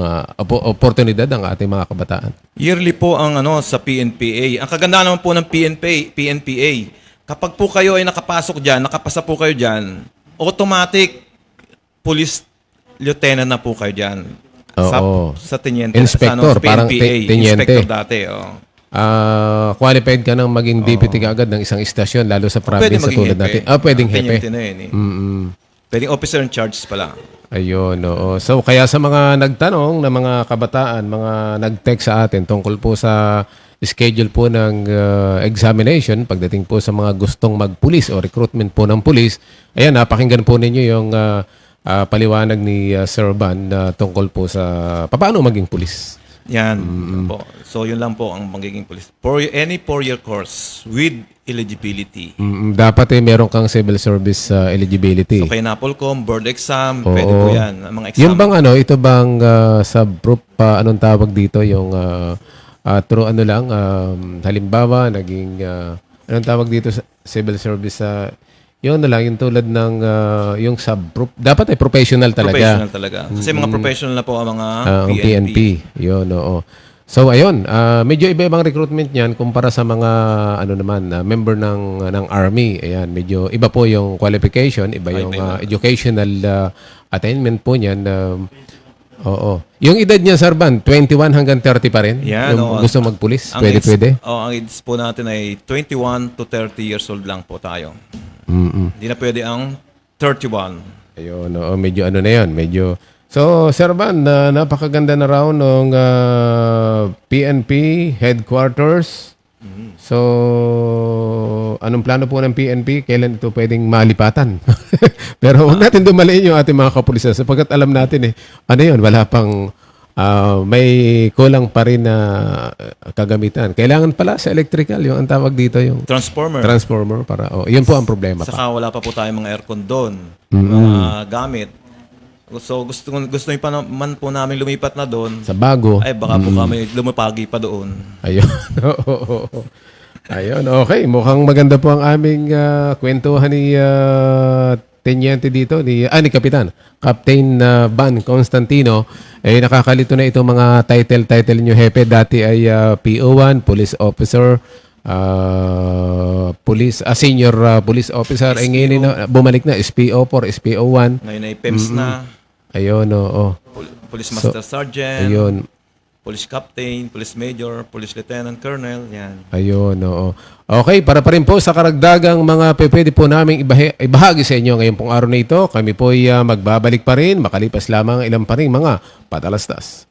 oportunidad ang ating mga kabataan? Yearly po ang sa PNPA. Ang kagandahan naman po ng PNPA, kapag po kayo ay nakapasok dyan, nakapasa po kayo dyan, automatic police lieutenant na po kayo dyan. Oo. Sa teniente. Inspector, sa parang PNPA. teniente. Inspector dati. Oh. Qualified ka ng maging deputy kaagad ng isang istasyon, lalo sa Pwede province sa maging tulad hepe. natin. Pwedeng hepe. Teniente na yun eh. Mm-mm. Pwedeng officer in charge pala. Ayun, oo. So, kaya sa mga nagtanong na mga kabataan, mga nag-text sa atin tungkol po sa schedule po ng examination, pagdating po sa mga gustong magpulis o recruitment po ng pulis, ayan, napakinggan po ninyo yung paliwanag ni Sir Van tungkol po sa paano maging pulis. Yan. Po. So, yun lang po ang magiging police. Any 4-year course with eligibility. Dapat meron kang civil service eligibility. So, kay Napolcom, board exam, Oo. pwede po yan. Ang mga exam. Yun bang ito bang subgroup, anong tawag dito, yung true lang, halimbawa, naging, anong tawag dito sa civil service, yun na lang, yung tulad ng, yung subgroup, dapat ay professional talaga. Professional talaga. Kasi mga professional na po ang mga Ang PNP. Yun, oo. So, ayun, medyo iba-ibang recruitment niyan kumpara sa mga, member ng Army. Ayan, medyo iba po yung qualification, iba yung educational attainment po niyan. Oo. Yung edad niya, Sir Van, 21 hanggang 30 pa rin? Yan, yung oo. gusto magpulis? Ang Pwede? ang age po natin ay 21 to 30 years old lang po tayo. Hindi na pwede ang 31. Ayun, oo, medyo na yan, medyo. So, Sir Van, napakaganda na raw ng PNP headquarters. So, anong plano po ng PNP? Kailan ito pwedeng malipatan? Pero huwag natin dumaliin yung ating mga kapulisan sapagkat alam natin wala pang may kulang pa rin na kagamitan. Kailangan pala sa electrical, yung ang tawag dito, yung transformer para yun po ang problema pa. Saka wala pa po tayong mga aircon doon. Mga gamit. So gusto pa naman po namin lumipat na doon. Sa bago. Ay baka po kami lumipagi pa doon. Ayun. Ayun, okay. Mukhang maganda po ang aming kwentuhan ni Teniente dito, ni Kapitan. Captain Van Constantino. Nakakalito na itong mga title nyo, Hepe. Dati ay PO1, Police Officer, Senior Police Officer. Ay ngayon bumalik na, SPO4, SPO1. Ngayon ay PEMS na. Ayun, oo. Police Master Sergeant. Ayun. Police Captain, Police Major, Police Lieutenant Colonel, yan. Ayun, oo. Okay, para pa rin po sa karagdagang mga pwede po namin ibahagi sa inyo ngayong pong araw na ito. Kami po ay magbabalik pa rin, makalipas lamang ilang pa rin mga patalastas.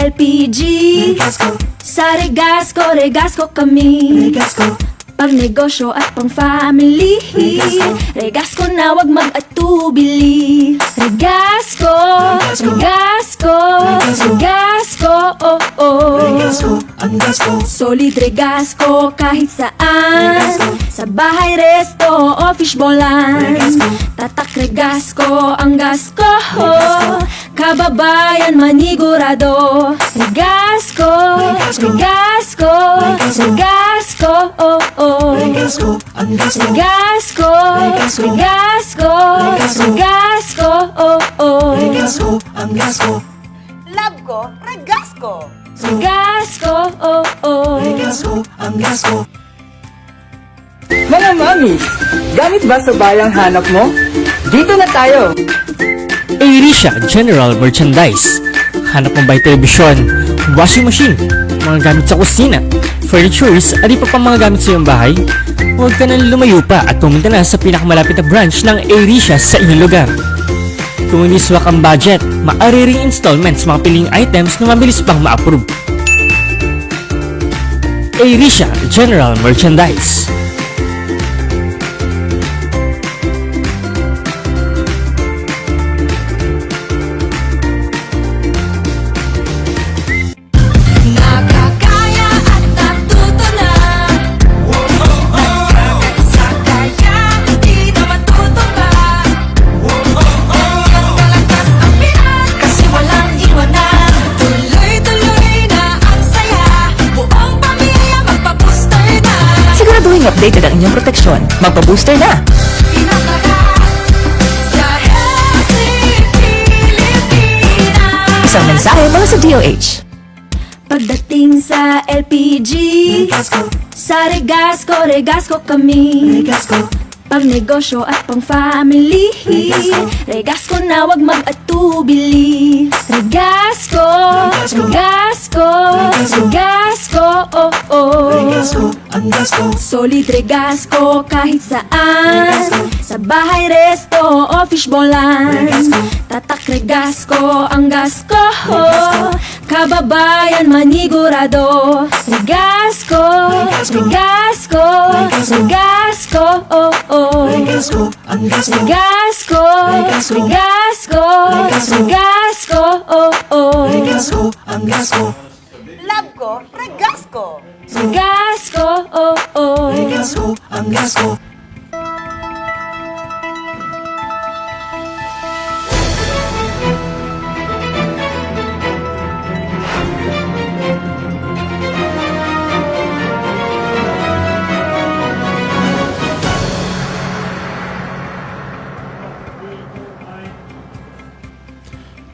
LPG. Sa Regasco kami. Pag negosyo at pang family, Regasco na wag mag-atubili. Regasco, oh oh. Solid Regasco kahit saan. Sa bahay, resto o fishbowlan. Tatak Regasco ang gas ko. Kababayan manigurado. Regasco, oh oh. Regasco, oh oh. Love ko, Regasco. Regasco, oh oh. Mga mami, gamit ba sa bayang hanap mo? Dito na tayo! Airisha General Merchandise. Hanap mo ba telebisyon, washing machine, mga gamit sa kusina, furnitures, at iba pang mga gamit sa iyong bahay? Huwag ka nang lumayo pa at pumunta na sa pinakamalapit na branch ng Airisha sa inyong lugar. Kung hindi swak ang budget, maaari ring installments mga piling items na mabilis pang ma-approve. Airisha General Merchandise. Nakakaya at natuto na. Nakakasakaya, hindi na matutumba. Hanggang malakas ang Pinas, kasi walang iwanan. Tuloy-tuloy na ang saya. Buong pamilya magpa-booster na. Siguraduhin updated ang inyong proteksyon. Magpa-booster na! Pinas lakas sa Healthy Pilipinas. Isang mensahe mula sa DOH. Pagdating sa LPG, sa Regasco kami. Pag negosyo at pang family, Regasco na wag mag-atubili. Regasco, oh oh. Solid Regasco kahit saan. Sa bahay, resto o fishbowlan. Tatak Regasco ang gas ko. Kababayan manigurado. Regasco, oh oh. Regasco, oh oh. Love ko, Regasco. Regasco, oh oh.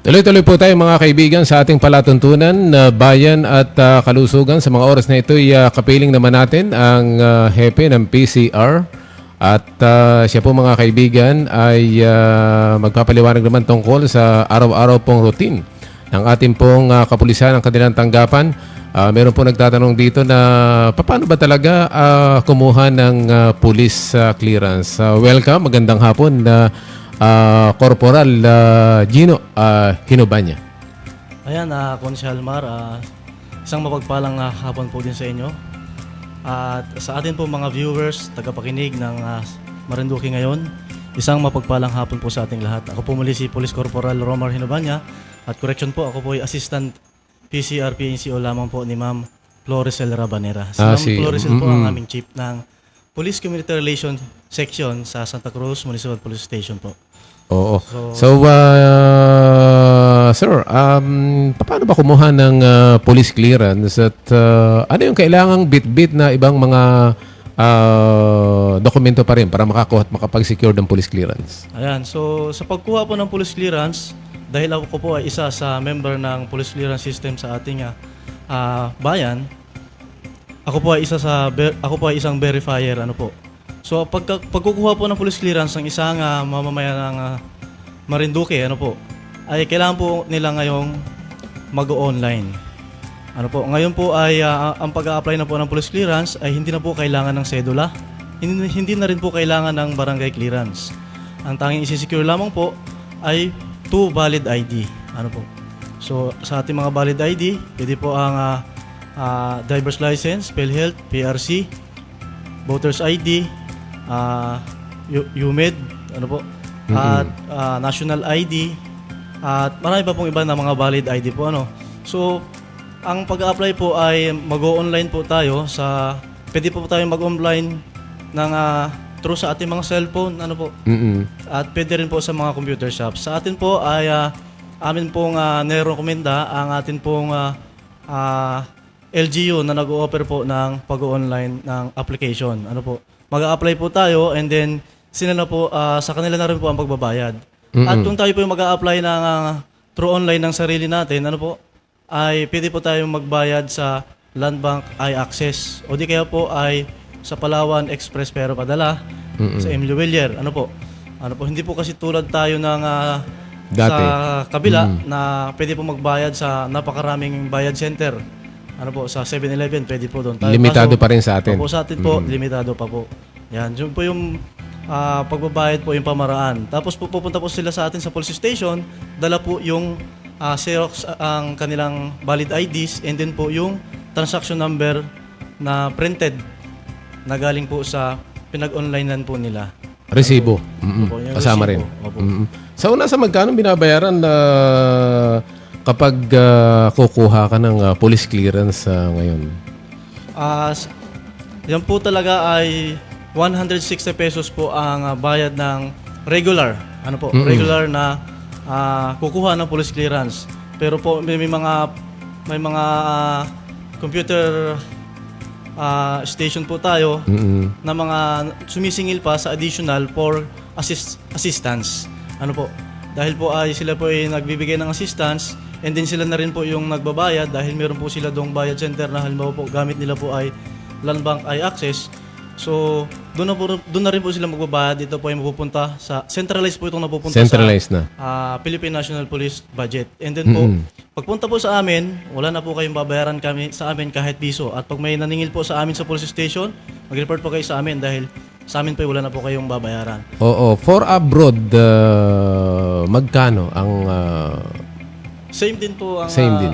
Tuloy-tuloy po tayo mga kaibigan sa ating palatuntunan na bayan at kalusugan. Sa mga oras na ito ay kapiling naman natin ang hepe ng PCR. At siya po mga kaibigan ay magpapaliwanag naman tungkol sa araw-araw pong routine ng ating pong kapulisan ng kanilang tanggapan. Meron po nagtatanong dito na paano ba talaga kumuha ng police clearance. Welcome, magandang hapon na Corporal Gino Hinobanya. Ayan, Konsyal Mar, isang mapagpalang hapon po din sa inyo. At sa atin po mga viewers, tagapakinig ng Marinduque ngayon, isang mapagpalang hapon po sa ating lahat. Ako po muli si Police Corporal Romar Hinobanya at correction po, ako po ay Assistant PCR PNCO lamang po ni Ma'am Floresel Rabanera. Si Ma'am Floresel po ang aming chief ng Police Community Relations Section sa Santa Cruz Municipal Police Station po. Oo. So, sir, paano ba kumuha ng police clearance at ano yung kailangang bit-bit na ibang mga dokumento pa rin para makakuha at makapag-secure ng police clearance? Ayan, so sa pagkuha po ng police clearance, dahil ako po ay isa sa member ng police clearance system sa ating bayan, ako po ay isang verifier, ano po. So pagkukuha po ng police clearance ng isang mamamayan ng Marinduque, ano po, ay kailangan po nila ngayong mag-online. Ano po, ngayon po ay ang pag-a-apply na po ng police clearance ay hindi na po kailangan ng sedula, hindi na rin po kailangan ng barangay clearance. Ang tanging isi-secure lamang po ay 2 valid ID. Ano po. So sa ating mga valid ID, pwede po ang driver's license, PhilHealth, PRC, voters ID, UMED, ano po, at national ID, at marami pa pong iba na mga valid ID po, ano. So ang pag-apply po ay mag-o-online po tayo pwede po tayo mag-online ng through sa ating mga cellphone, ano po. At pwede rin po sa mga computer shops. Sa atin po ay amin pong nirekomenda ang atin pong LGU na nag-o-offer po ng pag-online ng application. Ano po? Mag-a-apply po tayo and then sa kanila na rin po ang pagbabayad. At kung tayo po yung mag-a-apply ng through online ng sarili natin, ano po, ay pwede po tayong magbayad sa Land Bank iAccess o di kaya po ay sa Palawan Express pero padala sa Emilio Villar. Ano po, hindi po kasi tulad tayo ng Dati. sa kabila na pwede po magbayad sa napakaraming bayad center. Ano po, sa 7-Eleven, pwede po doon. Limitado pa rin sa atin. Opo, sa atin po, limitado pa po. Yan, yun po yung pagbabayad po yung pamaraan. Tapos po pupunta po sila sa atin sa police station, dala po yung Xerox ang kanilang valid IDs and then po yung transaction number na printed na galing po sa pinag-onlinean po nila. Resibo. Opo, yung Kasama rin. resibo. Opo. Sa una, sa magkano binabayaran kapag kukuha ka ng police clearance ngayon? Yan po talaga ay 160 pesos po ang bayad ng regular. Ano po? Regular na kukuha ng police clearance. Pero po may mga computer station po tayo na mga sumisingil pa sa additional for assistance. Ano po? Dahil po ay sila po ay nagbibigay ng assistance and then sila na rin po yung nagbabayad dahil meron po sila doong bayad center na halimbawa po gamit nila po ay Land Bank iAccess. So, doon na rin po sila magbabayad. Dito po ay mapupunta sa centralized po itong napupunta Centralized sa na. Philippine National Police budget. And then po, pagpunta po sa amin, wala na po kayong babayaran sa amin kahit piso. At pag may naningil po sa amin sa police station, mag-report po kayo sa amin dahil sa amin po wala na po kayong babayaran. Oo. For abroad, magkano ang... Same din po ang, Same din.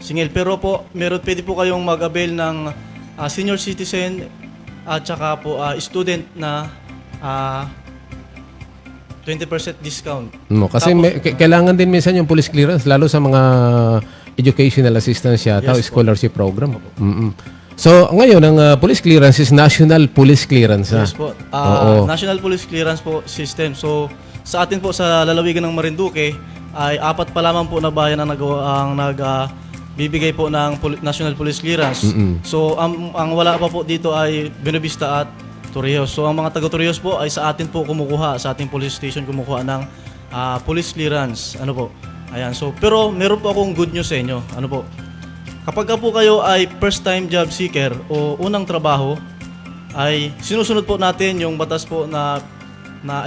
singil. Pero po, pwede po kayong mag-avail ng senior citizen at saka po student na 20% discount. Kasi Tapos, kailangan din minsan yung police clearance, lalo sa mga educational assistance yata o Yes, scholarship program. So, ngayon, ang police clearance is national police clearance. Yes po. Oo. National Police Clearance po system. So, sa atin po sa lalawigan ng Marinduque ay 4 pa lamang po na bayan ang bibigay po ng National Police Clearance. So, ang wala pa po dito ay Buenavista at Torrijos. So, ang mga taga Torrijos po ay sa atin po kumukuha, sa ating police station kumukuha ng police clearance. Ano po? Ayan. So, pero meron po akong good news sa inyo. Ano po? Kapag po kayo ay first time job seeker o unang trabaho, ay sinusunod po natin yung batas po na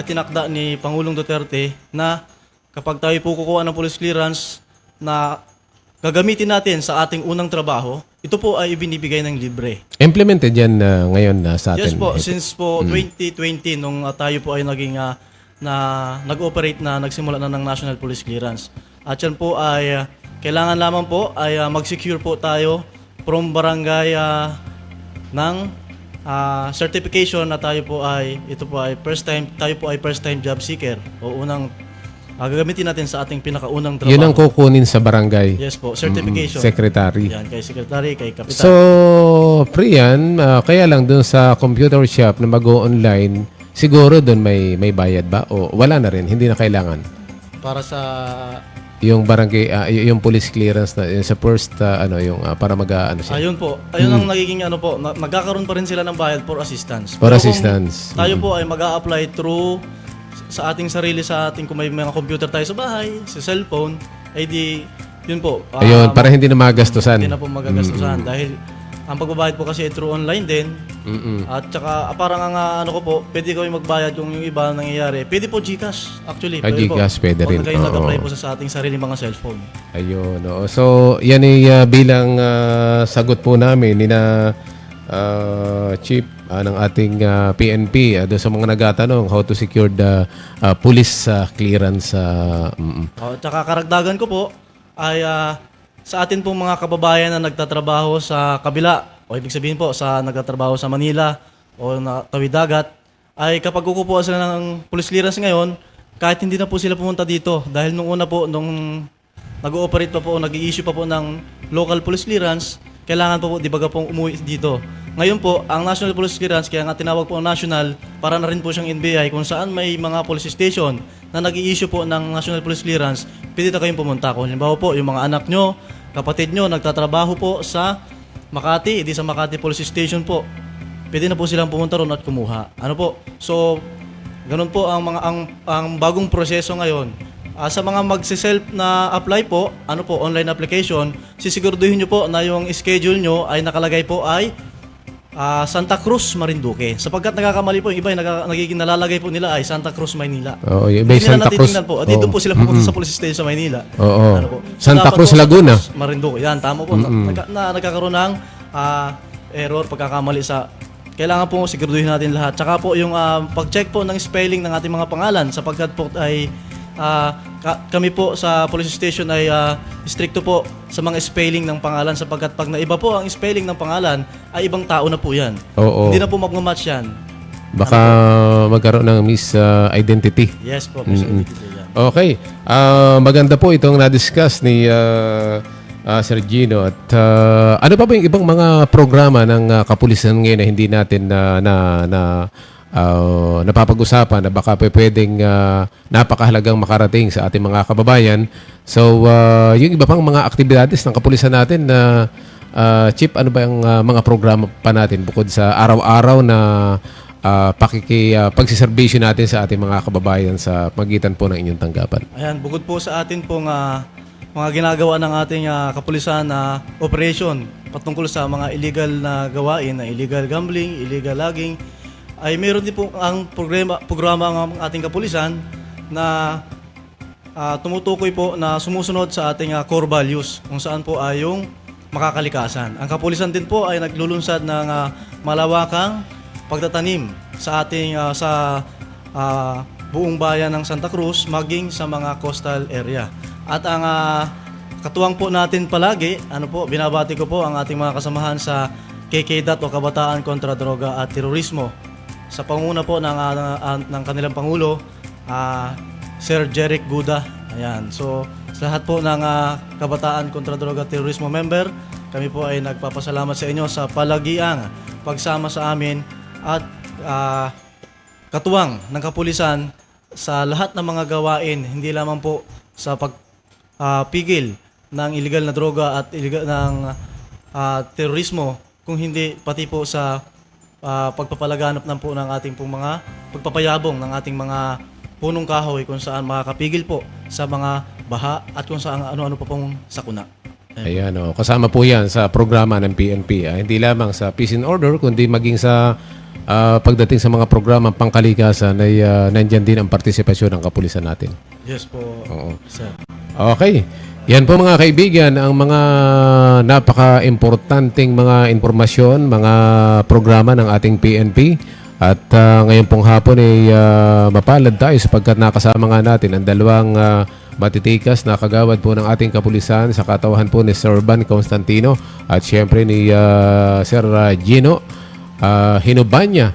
itinakda ni Pangulong Duterte na kapag tayo po kukuha ng police clearance na gagamitin natin sa ating unang trabaho, ito po ay ibinibigay ng libre. Implemented yan ngayon sa atin. Yes po, since po 2020 nung tayo po ay naging nag-operate na, nagsimula na ng National Police Clearance. At yan po ay kailangan lamang po ay mag-secure po tayo from barangay ng certification na tayo po ay tayo po ay first time job seeker o unang gagamitin natin sa ating pinakaunang trabaho. Yun ang kukunin sa barangay. Yes po, certification. Secretary. Yan, kay secretary, kay kapitan. So, free yan. Kaya lang dun sa computer shop na mag-o-online, siguro dun may bayad ba? O wala na rin, hindi na kailangan. Para sa Yung barangay, yung police clearance na yung sa first, para siya. ayun po. Ayun ang nagiging magkakaroon pa rin sila ng bayad for assistance. For Pero assistance. Kung tayo po ay mag-a-apply through sa ating sarili, kung may mga computer tayo sa bahay, sa cellphone, ay di, yun po. Ayun, para hindi na magastusan. Hindi na po magagastusan. Dahil ang pagbabayad po kasi ay through online din. At saka parang pwede kami magbayad kung yung iba nangyayari. Pwede po GCash actually. GCash pwede rin. Kung kayo nag-apply po sa ating sarili mga cellphone. Ayun. Oo. So, yan ay bilang sagot po namin ni na Chief ng ating PNP doon sa mga nagatanong how to secure the police clearance. Tsaka karagdagan ko po ay sa atin pong mga kababayan na nagtatrabaho sa kabila, o ibig sabihin po sa nagtatrabaho sa Manila o na tawid dagat, ay kapag kukupuan sila ng police clearance ngayon, kahit hindi na po sila pumunta dito, dahil nung una po, nung nag-ooperate pa po, nag-i-issue pa po ng local police clearance, kailangan po di baga pong umuwi dito. Ngayon po, ang National Police Clearance, kaya nga tinawag po ang National, para na rin po siyang NBI, kung saan may mga police station na nag-i-issue po ng National Police Clearance, pwede na kayong pumunta. Kung halimbawa po, yung mga anak nyo, kapatid nyo, nagtatrabaho po sa Makati, di sa Makati Police Station po, pwede na po silang pumunta ron at kumuha. Ano po? So, ganun po ang bagong proseso ngayon. Sa mga magse-self na apply po, ano po, online application, sisiguraduhin nyo po na yung schedule nyo ay nakalagay po ay Santa Cruz, Marinduque. Sapagkat nagkakamali po, yung iba nagiging nalalagay po nila ay Santa Cruz, Maynila. Oo, yung iba Hindi Santa nila Cruz. natitingnan po. At dito po sila pupunta sa police station sa Maynila. Oo. Ano po? Santa Dapat Cruz, po, Laguna. Santa Cruz, Marinduque. Yan, tama po. Nagkakaroon ng error, pagkakamali sa... Kailangan po siguraduhin natin lahat. Tsaka po yung pag-check po ng spelling ng ating mga pangalan sapagkat po ay kami po sa police station ay stricto po sa mga spelling ng pangalan sapagkat pag naiba po ang spelling ng pangalan ay ibang tao na po yan. Oo. Hindi na po mag-match yan. Baka magkaroon ng misidentity. Yes po. Yan. Okay. Maganda po itong na-discuss ni Sir Gino. At ano pa ba yung ibang mga programa ng kapulisan ngayon na hindi natin napapag-usapan na baka pwedeng napakahalagang makarating sa ating mga kababayan? So, yung iba pang mga aktibidades ng kapulisan natin na Chief, ano ba yung mga programa pa natin bukod sa araw-araw na pagsiservisyo natin sa ating mga kababayan sa pagitan po ng inyong tanggapan? Ayan, bukod po sa atin pong mga ginagawa ng ating kapulisan na operation patungkol sa mga illegal na gawain, na illegal gambling, illegal logging, ay meron din po ang programa ng ating kapulisan na tumutukoy po na sumusunod sa ating core values kung saan po ay yung makakalikasan. Ang kapulisan din po ay naglulunsad ng malawakang pagtatanim sa ating buong bayan ng Santa Cruz maging sa mga coastal area. At ang katuwang po natin palagi, binabati ko po ang ating mga kasamahan sa KKDAT o Kabataan kontra Droga at Terorismo. Sa panguna po ng kanilang Pangulo, Sir Jeric Guda. Ayan. So, sa lahat po ng Kabataan kontra Droga at Terorismo member, kami po ay nagpapasalamat sa inyo sa palagiang pagsama sa amin at katuwang ng kapulisan sa lahat ng mga gawain, hindi lamang po sa pigil ng illegal na droga at illegal ng terorismo, kung hindi pati po sa pagpapalaganap po ng ating pong mga pagpapayabong ng ating mga punong kahoy kung saan makakapigil po sa mga baha at kung saan ano-ano pa pong sakuna. Ayan, kasama po yan sa programa ng PNP. Hindi lamang sa peace and order, kundi maging sa pagdating sa mga programa pangkalikasan ay nandyan din ang partisipasyon ng kapulisan natin. Yes po, Oo. sir. Okay. Yan po mga kaibigan, ang mga napaka-importanting mga informasyon, mga programa ng ating PNP. At ngayon pong hapon ay mapalad tayo sapagkat nakasama nga natin ang dalawang matitikas na kagawad po ng ating kapulisan sa katawan po ni Sir Van Constantino at syempre ni Sir Gino Hinubanya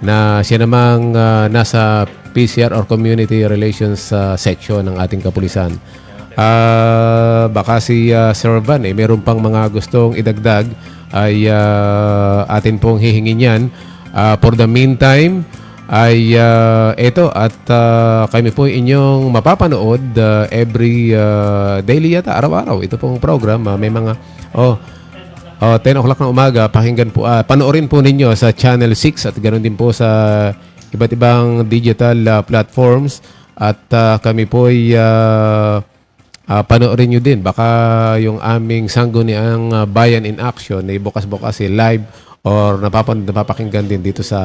na siya namang nasa PCR or Community Relations section ng ating kapulisan. Baka si Sir Van meron pang mga gustong idagdag ay atin pong hihingin yan. For the meantime ay ito at kami po inyong mapapanood every daily yata, araw-araw. Ito pong program may mga 10 o'clock ng umaga, pakinggan po, panoorin po ninyo sa Channel 6 at ganoon din po sa iba't ibang digital platforms at kami po ay panoorin nyo din. Baka yung aming sangguniang Bayan in Action ay bukas-bukas live or napapakinggan din dito sa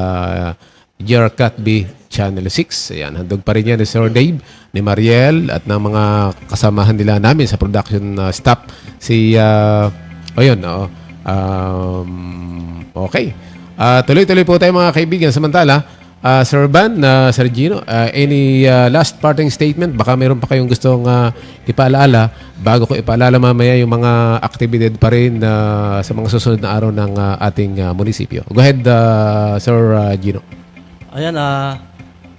Jerkat B Channel 6. Ayan, handog pa rin yan ni Sir Dave, ni Mariel at ng mga kasamahan nila namin sa production staff. Si Okay. Tuloy-tuloy po tayo mga kaibigan. Samantala, Sir Van, Sir Gino, any last parting statement? Baka meron pa kayong gustong ipaalala bago ko ipaalala mamaya yung mga aktibidad pa rin sa mga susunod na araw ng ating munisipyo. Go ahead, Sir Gino. Ayan,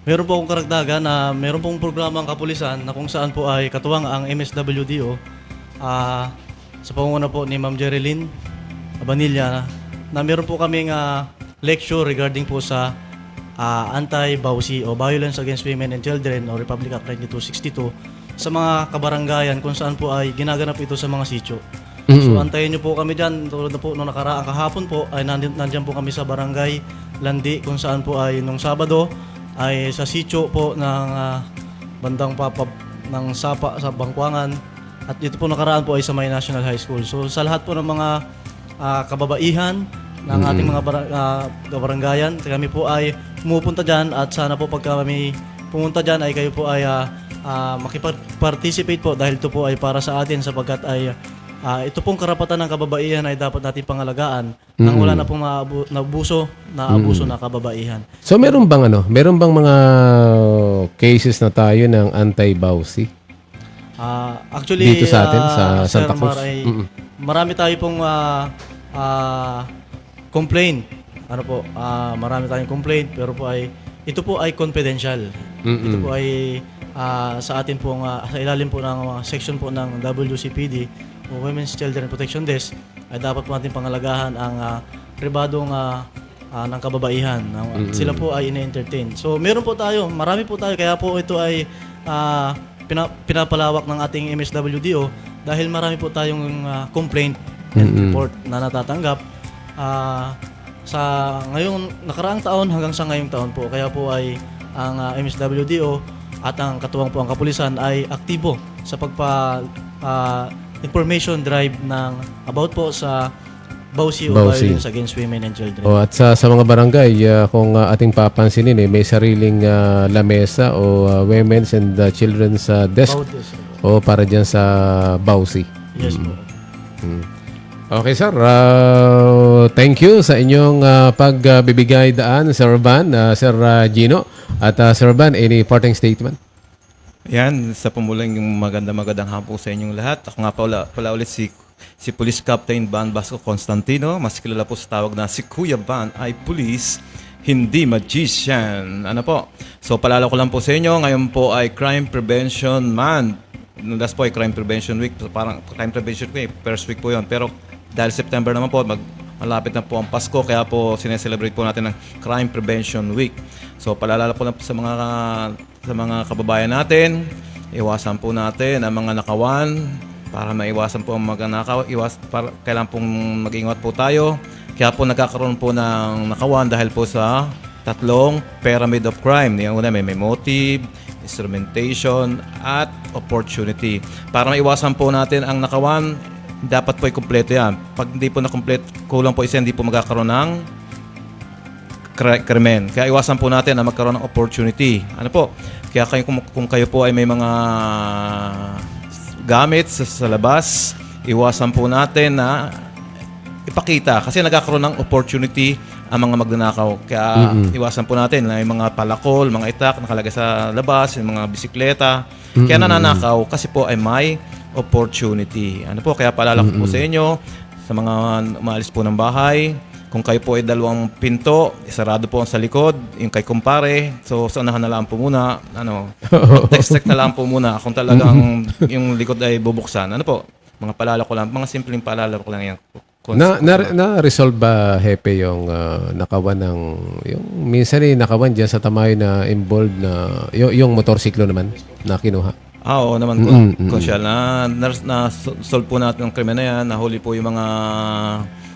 meron po akong karagdagan na meron pong programang kapulisan na kung saan po ay katuwang ang MSWDO sa pangunguna po ni Ma'am Jerilyn Abanilla na meron po kaming lecture regarding po sa anti-BAUSI o Violence Against Women and Children o Republic Act 9262 sa mga kabaranggayan kung saan po ay ginaganap ito sa mga sityo. So antayin niyo po kami dyan. Tulad na po nung nakaraang kahapon po ay nandyan po kami sa barangay Landi kung saan po ay nung Sabado ay sa sityo po ng bandang papab ng Sapa sa Bangkuangan at dito po nakaraan po ay sa May National High School. So sa lahat po ng mga kababaihan ng ating mga kabaranggayan, kami po ay pumupunta dyan at sana po pagka kami pumunta dyan ay kayo po ay makipag-participate po dahil ito po ay para sa atin sapagkat ay ito pong karapatan ng kababaihan ay dapat natin pangalagaan nang wala na pong naabuso na kababaihan. So meron bang mga cases na tayo ng anti-BAUSI? Actually, Dito sa atin, sa Santa Sir Cruz? Mar, ay marami tayo pong complaint. Marami tayong complaint pero po ay ito po ay confidential. Ito po ay sa atin pong sa ilalim po ng section po ng WCPD o Women's Children Protection Desk ay dapat po natin pangalagahan ang pribadong ng kababaihan. Sila po ay ine-entertain. So meron po tayo, marami po tayo kaya po ito ay pinapalawak ng ating MSWDO dahil marami po tayong complaint and report na natatanggap sa ngayong nakaraang taon hanggang sa ngayong taon po. Kaya po ay ang MSWDO at ang katuwang po ang kapulisan ay aktibo sa information drive ng about po sa BAUSI o Violence Against Women and Children. At sa mga barangay, kung ating papansinin, may sariling lamesa o Women's and Children's Desk o para dyan sa BAUSI. Yes po. Okay, sir. Thank you sa inyong pagbibigay daan, Sir Van, Sir Gino. At Sir Van, any parting statement? Yan, sa pumulang yung magandang hapon sa inyong lahat. Ako nga pala ulit si Police Captain Van Vasco Constantino. Mas kilala po sa tawag na si Kuya Van ay police, hindi magician. Ano po? So palala ko lang po sa inyo, ngayon po ay Crime Prevention Month. Last po ay Crime Prevention Week. So, parang Crime Prevention Week, first week po yun. Pero dahil September naman po, malapit na po ang Pasko, kaya po sineselebrate po natin ng Crime Prevention Week. So palala ko lang po sa mga kababayan natin, iwasan po natin ang mga nakawan para maiwasan po ang mga nakaw. Kailangan pong mag-ingat po tayo. Kaya po nagkakaroon po ng nakawan dahil po sa tatlong pyramid of crime. Yung una, may motive, instrumentation, at opportunity. Para maiwasan po natin ang nakawan, dapat po i-kompleto yan. Pag hindi po na-complete, kulang po isa, hindi po magkakaroon ng krimen. Kaya iwasan po natin na magkaroon ng opportunity. Ano po? Kaya kung kayo po ay may mga gamit sa labas, iwasan po natin na ipakita. Kasi nagkakaroon ng opportunity ang mga magnanakaw. Kaya iwasan po natin na yung mga palakol, mga itak nakalagay sa labas, yung mga bisikleta. Kaya nananakaw kasi po ay may opportunity. Ano po? Kaya paalala ko po sa inyo, sa mga umaalis po ng bahay, kung kayo po ay dalawang pinto, isarado po ang sa likod, yung kay kumpare, so unahan na lang po muna, text na lang po muna kung talagang yung likod ay bubuksan. Ano po? Mga paalala ko lang, mga simpleng paalala ko lang yan. Na-resolve ba, Hepe, yung nakawan ng, yung minsan nakawan dyan sa Tamayo na involved na, yung motorsiklo naman na kinuha? Oo naman, Consyal. Na-solve po natin ang krimen na yan, nahuli po yung mga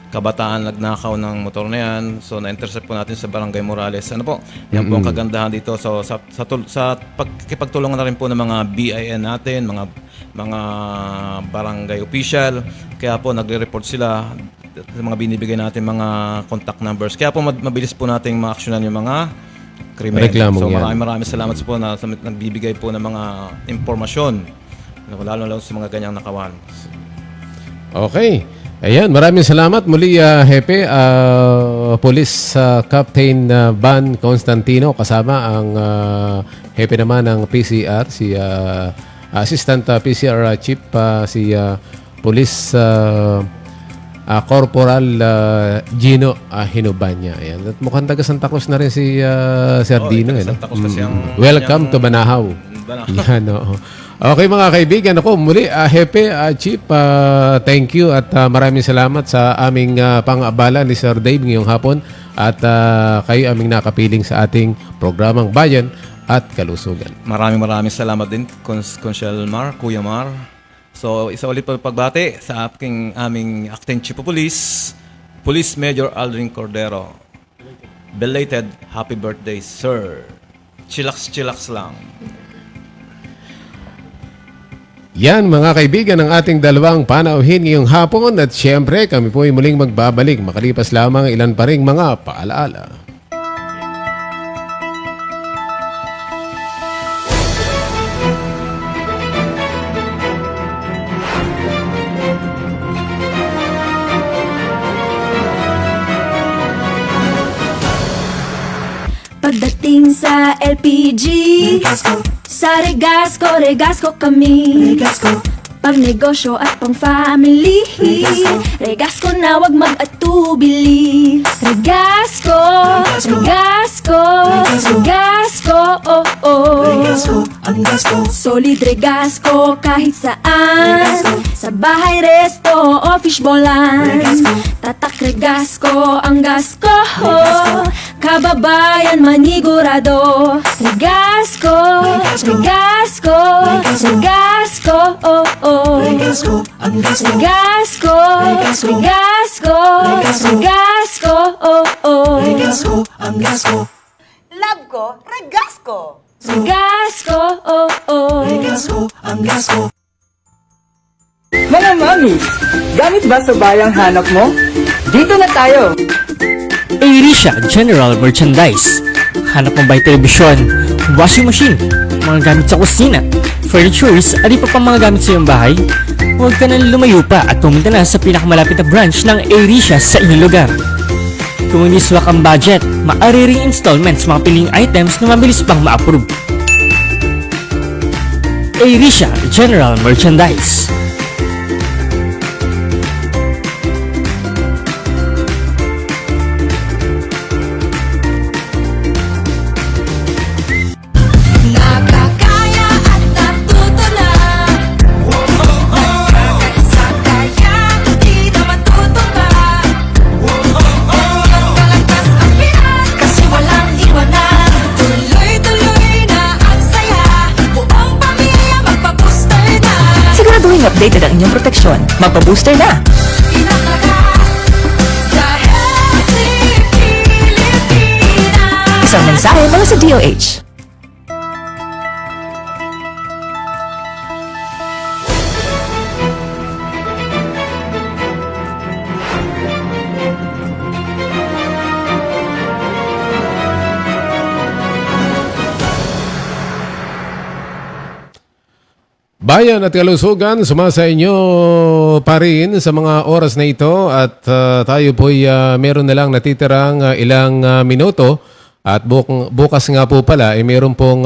kabataan nagnakaw ng motor na yan. So, na-intercept po natin sa Barangay Morales. Ano po? Yan po ang kagandahan dito. So, sa pagkipagtulungan na rin po ng mga BIN natin, mga barangay official. Kaya po, nagre-report sila sa mga binibigay natin mga contact numbers. Kaya po, mabilis po natin ma-actionan yung mga krimen. So, maraming salamat po na nagbibigay po ng mga impormasyon. Lalo sa mga ganyang nakawan. Okay. Ayan, maraming salamat muli, Hepe. Police Captain Van Constantino, kasama ang Hepe naman ng PCR, si Assistant PCR Chief, si Police Corporal Gino Hinubanya. Ayan. At mukhang taga Santa Cruz na rin si Sir Dino. taga Santa Cruz kasi ang- Welcome to Banahaw. Banahaw. Yan, oo. Okay mga kaibigan, ako muli, Hepe, Chief, thank you at maraming salamat sa aming pang-abala ni Sir Dave ngayong hapon at kayo aming nakapiling sa ating programang Bayan at Kalusugan. Maraming salamat din, Consiel Mar, Kuya Mar. So, isa ulit pa pagbati sa aming Acting Chief of Police, Police Major Aldrin Cordero. Belated happy birthday, sir. Chillax lang. Yan mga kaibigan ang ating dalawang panauhin ngayong hapon at syempre kami po ay muling magbabalik makalipas lamang ilan pa ring mga paalaala. Pagdating sa LPG, sa Regasco kami. Pag negosyo at pang family, Regasco na wag mag-atubili. Regasco, oh oh. Solid Regasco kahit saan. Sa bahay, resto o fishbowlan. Tatak Regasco ang gas ko. Kababayan manigurado. Regasco, oh oh. Regasco, oh oh. Love ko, Regasco. Regasco, oh oh. Mga mami, gamit ba sa bayang hanap mo? Dito na tayo! Airisha General Merchandise. Hanap mo ba'y telebisyon, washing machine, mga gamit sa kusina, furnitures, at iba pang mga gamit sa iyong bahay? Huwag ka nang lumayo pa at pumunta na sa pinakamalapit na branch ng Airisha sa inyong lugar. Kung hindi swak ang budget, maaari ring installments mga piling items na mabilis pang ma-approve. Airisha General Merchandise. Nakakaya at natuto na. Nakakasakaya, di na matuto ka. Kalagpas ang Pinas, kasi walang iwanan. Tuloy-tuloy na ang saya. Buong pamilya magpa-booster na. Siguraduhin updated ang inyong proteksyon. Magpa-booster na! Pinakakas sa Healthy Pilipinas. Isang mensahe mula sa DOH. Bayan at Kalusugan, sumasa inyo pa rin sa mga oras na ito at tayo po'y meron na lang natitirang ilang minuto at bukas nga po pala ay meron pong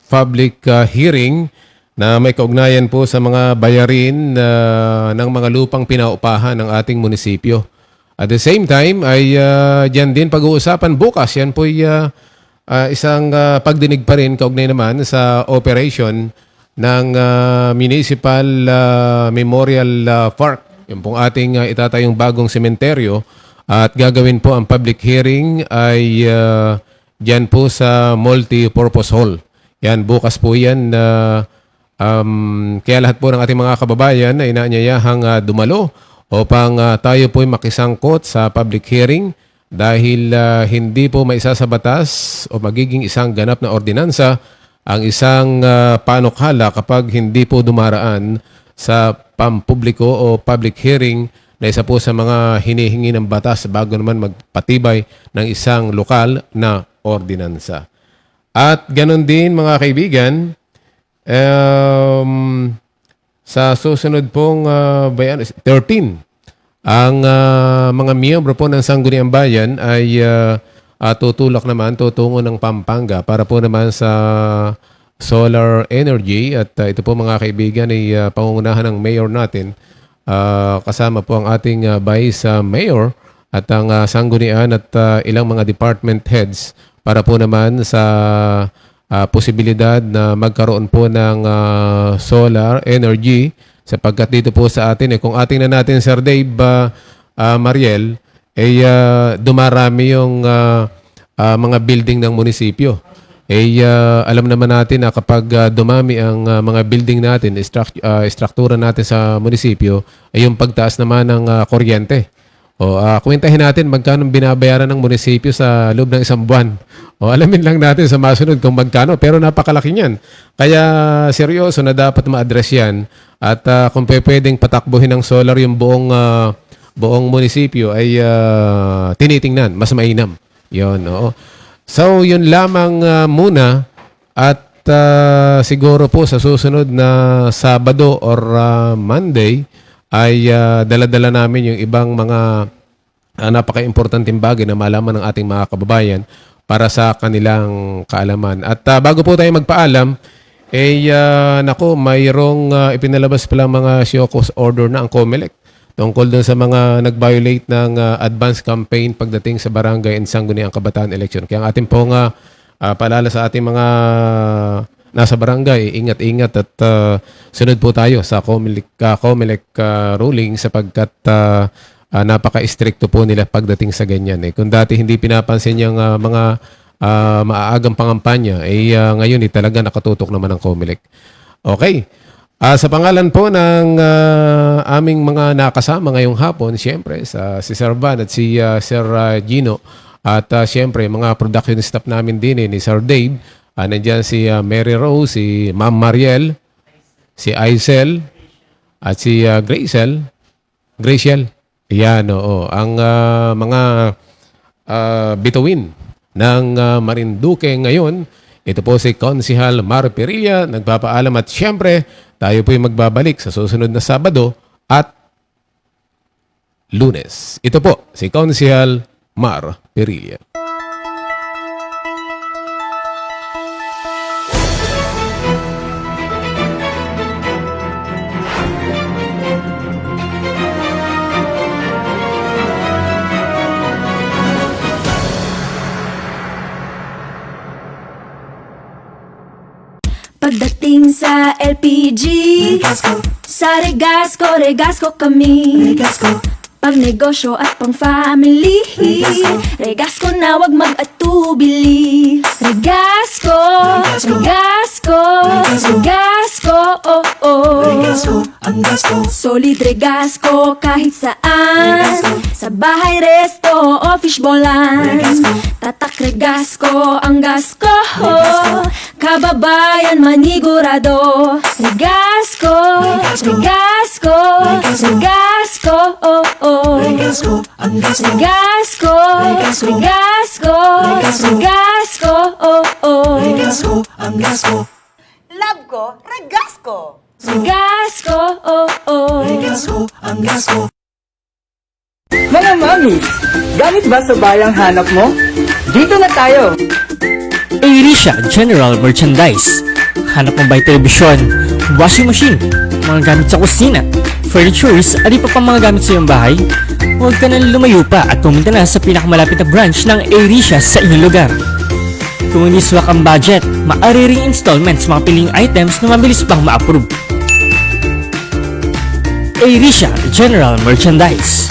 public hearing na may kaugnayan po sa mga bayarin ng mga lupang pinaupahan ng ating munisipyo. At the same time ay dyan din pag-uusapan bukas. Yan po'y isang pagdinig pa rin kaugnay naman sa operation ng Municipal Memorial Park. Yung pong ating itatayong bagong sementeryo at gagawin po ang public hearing ay dyan po sa multi-purpose hall. Yan, bukas po yan. Kaya lahat po ng ating mga kababayan ay inaanyayahang dumalo upang tayo po ay makisangkot sa public hearing dahil hindi po maisa sa batas o magiging isang ganap na ordinansa ang isang panukala kapag hindi po dumaraan sa pampubliko o public hearing na isa po sa mga hinihingi ng batas bago naman magpatibay ng isang lokal na ordinansa. At ganun din mga kaibigan, sa susunod pong 13 Ang mga miyembro po ng Sangguniang Bayan ay tutulak naman, tutungo ng Pampanga para po naman sa solar energy. At ito po mga kaibigan ay pangungunahan ng mayor natin. Kasama po ang ating Vice Mayor at ang Sanggunian at ilang mga department heads para po naman sa posibilidad na magkaroon po ng solar energy sapagkat dito po sa atin kung ating na natin Sir Dave Mariel dumarami yung mga building ng munisipyo. Alam naman natin na kapag dumami ang mga building natin, struktura natin sa munisipyo, ay yung pagtaas naman ng kuryente. Kwentahin natin magkano binabayaran ng munisipyo sa loob ng isang buwan. Alamin lang natin sa masunod kung magkano, pero napakalaki niyan. Kaya seryoso na dapat ma-address yan. At kung pwedeng patakbuhin ng solar yung buong munisipyo ay tinitingnan, mas mainam. Yun, oo. So, yun lamang muna at siguro po sa susunod na Sabado or Monday ay dala-dala namin yung ibang mga napaka-importanting bagay na malaman ng ating mga kababayan para sa kanilang kaalaman. At bago po tayo magpaalam, mayroong ipinalabas pala mga show cause order na ang COMELEC tungkol dun sa mga nag-violate ng advance campaign pagdating sa barangay and Sangguniang Kabataan election. Kaya ang ating pong paalala sa ating mga nasa barangay, ingat-ingat at sunod po tayo sa COMELEC ruling sapagkat napaka-stricto po nila pagdating sa ganyan. Kung dati hindi pinapansin yung mga maaagang pangampanya, ngayon talaga nakatutok naman ang COMELEC. Okay. Sa pangalan po ng aming mga nakasama ngayong hapon, siyempre si Sir Van at si Sir Gino at siyempre mga production staff namin din ni Sir Dave, nandiyan si Mary Rose, si Ma'am Mariel, si Aisel at si Graciel. Yan, oo. Ang mga bituin ng Marinduque ngayon, ito po si Konsehal Mar Perilla, nagpapaalam at siyempre tayo po'y magbabalik sa susunod na Sabado at Lunes. Ito po si Konsehal Mar Perilla. Pagdating sa LPG, sa Regasco kami. Pag negosyo at pang family, Regasco na wag mag-atubili. Regasco, oh oh. Solid Regasco kahit saan. Sa bahay, resto o fishbowlan. Tatak Regasco ang gas ko. Kababayan manigurado. Regasco, oh oh. Regasco, oh oh. Love ko, Regasco. Regasco, oh oh. Mga mami, gamit ba sa bayang hanap mo? Dito na tayo! Airisha General Merchandise. Hanap mo ba'y telebisyon, washing machine, mga gamit sa kusina, furnitures, at iba pang mga gamit sa iyong bahay? Huwag ka nang lumayo pa at pumunta na sa pinakamalapit na branch ng Airisha sa inyong lugar. Kung hindi swak ang budget, maaari ring installments mga piling items na mabilis pang ma-approve. Airisha General Merchandise.